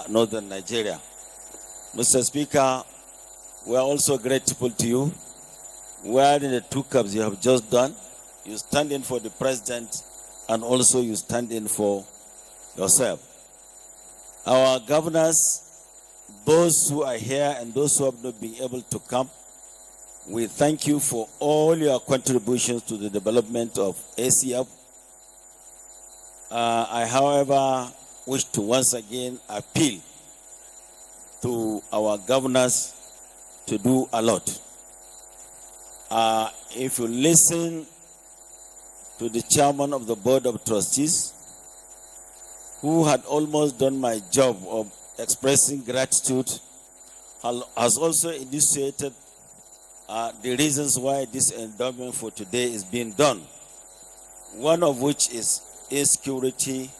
Northern Nigeria. Mr. Speaker, we are also grateful to you wearing the 2 caps you have just done, You stand in for the president, and also you stand in for yourself. Our governors, those who are here and those who have not been able to come, we thank you for all your contributions to the development of ACF. I, however, wish to once again appeal to our governors to do a lot. If you listen to the chairman of the board of trustees, who had almost done my job of expressing gratitude, has also initiated the reasons why this endowment for today is being done. One of which is insecurity,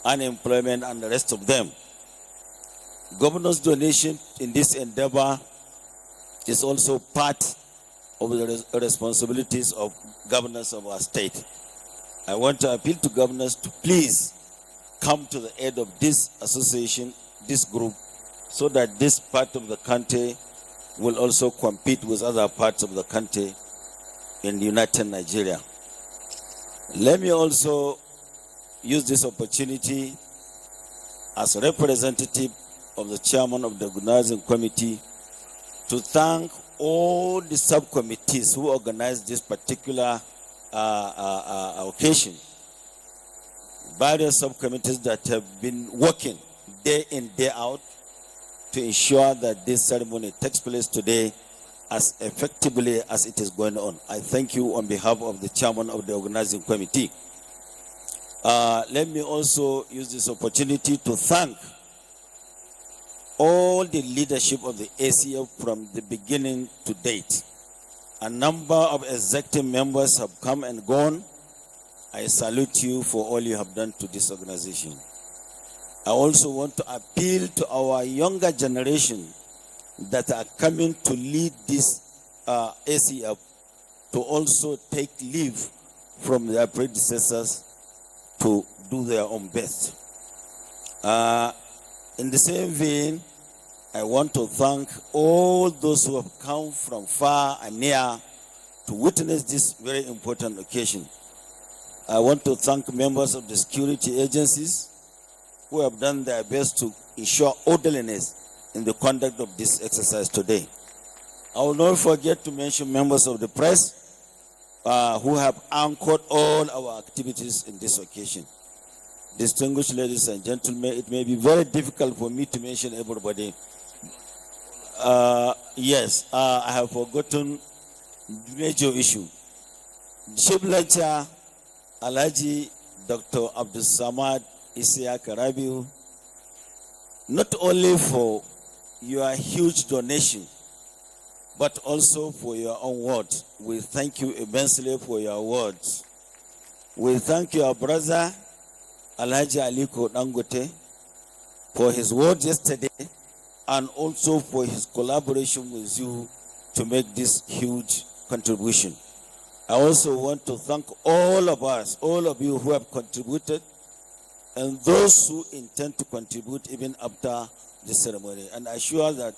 unemployment, and the rest of them. Governor's donation in this endeavor is also part of the responsibilities of governors of our state. I want to appeal to governors to please come to the aid of this association, this group, so that this part of the country will also compete with other parts of the country in United Nigeria. Let me also use this opportunity as a representative of the chairman of the organizing committee to thank all the subcommittees who organized this particular occasion. Various subcommittees that have been working day in, day out to ensure that this ceremony takes place today as effectively as it is going on. I thank you on behalf of the chairman of the organizing committee. Let me also use this opportunity to thank all the leadership of the ACF from the beginning to date. A number of executive members have come and gone. I salute you for all you have done to this organization. I also want to appeal to our younger generation that are coming to lead this ACF to also take leave from their predecessors to do their own best. In the same vein, I want to thank all those who have come from far and near to witness this very important occasion. I want to thank members of the security agencies who have done their best to ensure orderliness in the conduct of this exercise today. I will not forget to mention members of the press who have anchored all our activities in this occasion. Distinguished ladies and gentlemen, it may be very difficult for me to mention everybody. Yes, I have forgotten the major issue. Chief Lecturer Alhaji Dr. Abdul Samad Isiaq Rabiu, not only for your huge donation, but also for your own words. We thank you immensely for your words. We thank your brother Alhaji Aliko Dangote for his words yesterday and also for his collaboration with you to make this huge contribution. I also want to thank all of us, all of you who have contributed, and those who intend to contribute even after the ceremony. And I assure that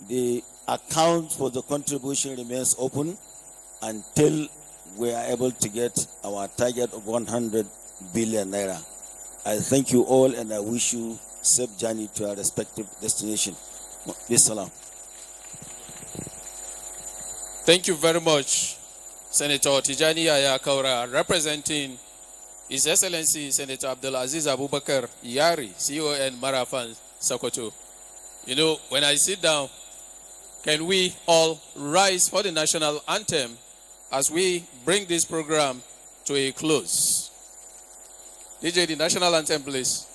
the account for the contribution remains open until we are able to get our target of 100 billion naira. I thank you all and I wish you safe journey to our respective destination. Bissalam. Thank you very much, Senator Tijani Yaya Kaura, representing His Excellency Senator Abdulaziz Abubakar Yari, CON Marafan Sokoto. You know, when I sit down, can we all rise for the national anthem as we bring this program to a close? DJ, the national anthem, please.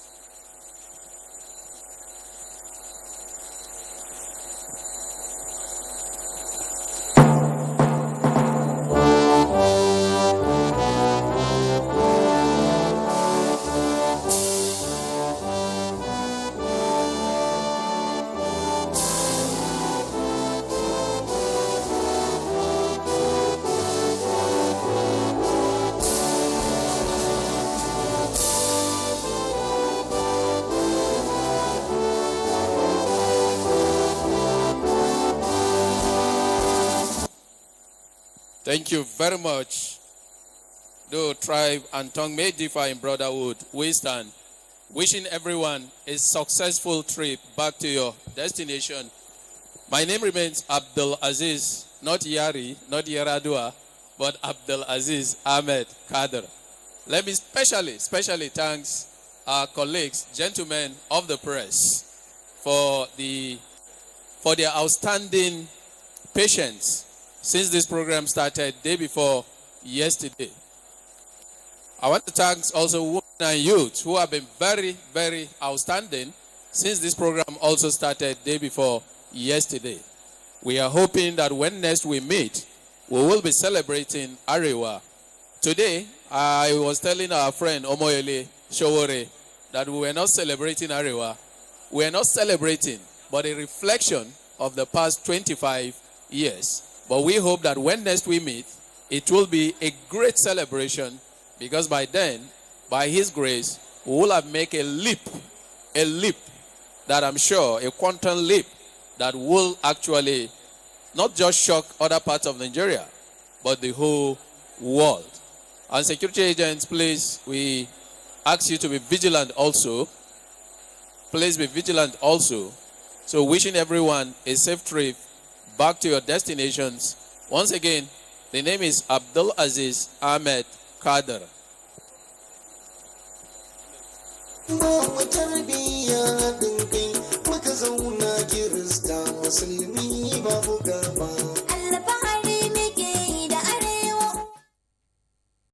Thank you very much, though tribe and tongue may differ in brotherhood, we stand. Wishing everyone a successful trip back to your destination. My name remains Abdul Aziz, not Yari, not Yaradua, but Abdul Aziz Ahmed Kader. Let me specially thank our colleagues, gentlemen of the press, for their outstanding patience since this program started day before yesterday. I want to thank also women and youth who have been very, very outstanding since this program also started day before yesterday. We are hoping that when next we meet, we will be celebrating Arewa. Today, I was telling our friend Omoyele Showore that we were not celebrating Arewa. We are not celebrating, but a reflection of the past 25 years. But we hope that when next we meet, it will be a great celebration, because by then, by His grace, we will have made a leap that I'm sure, a quantum leap that will actually not just shock other parts of Nigeria, but the whole world. And security agents, please, we ask you to be vigilant also. Please be vigilant also. So wishing everyone a safe trip back to your destinations. Once again, the name is Abdul Aziz Ahmed Kader. Muka zauna kirista musulmi babu gaba.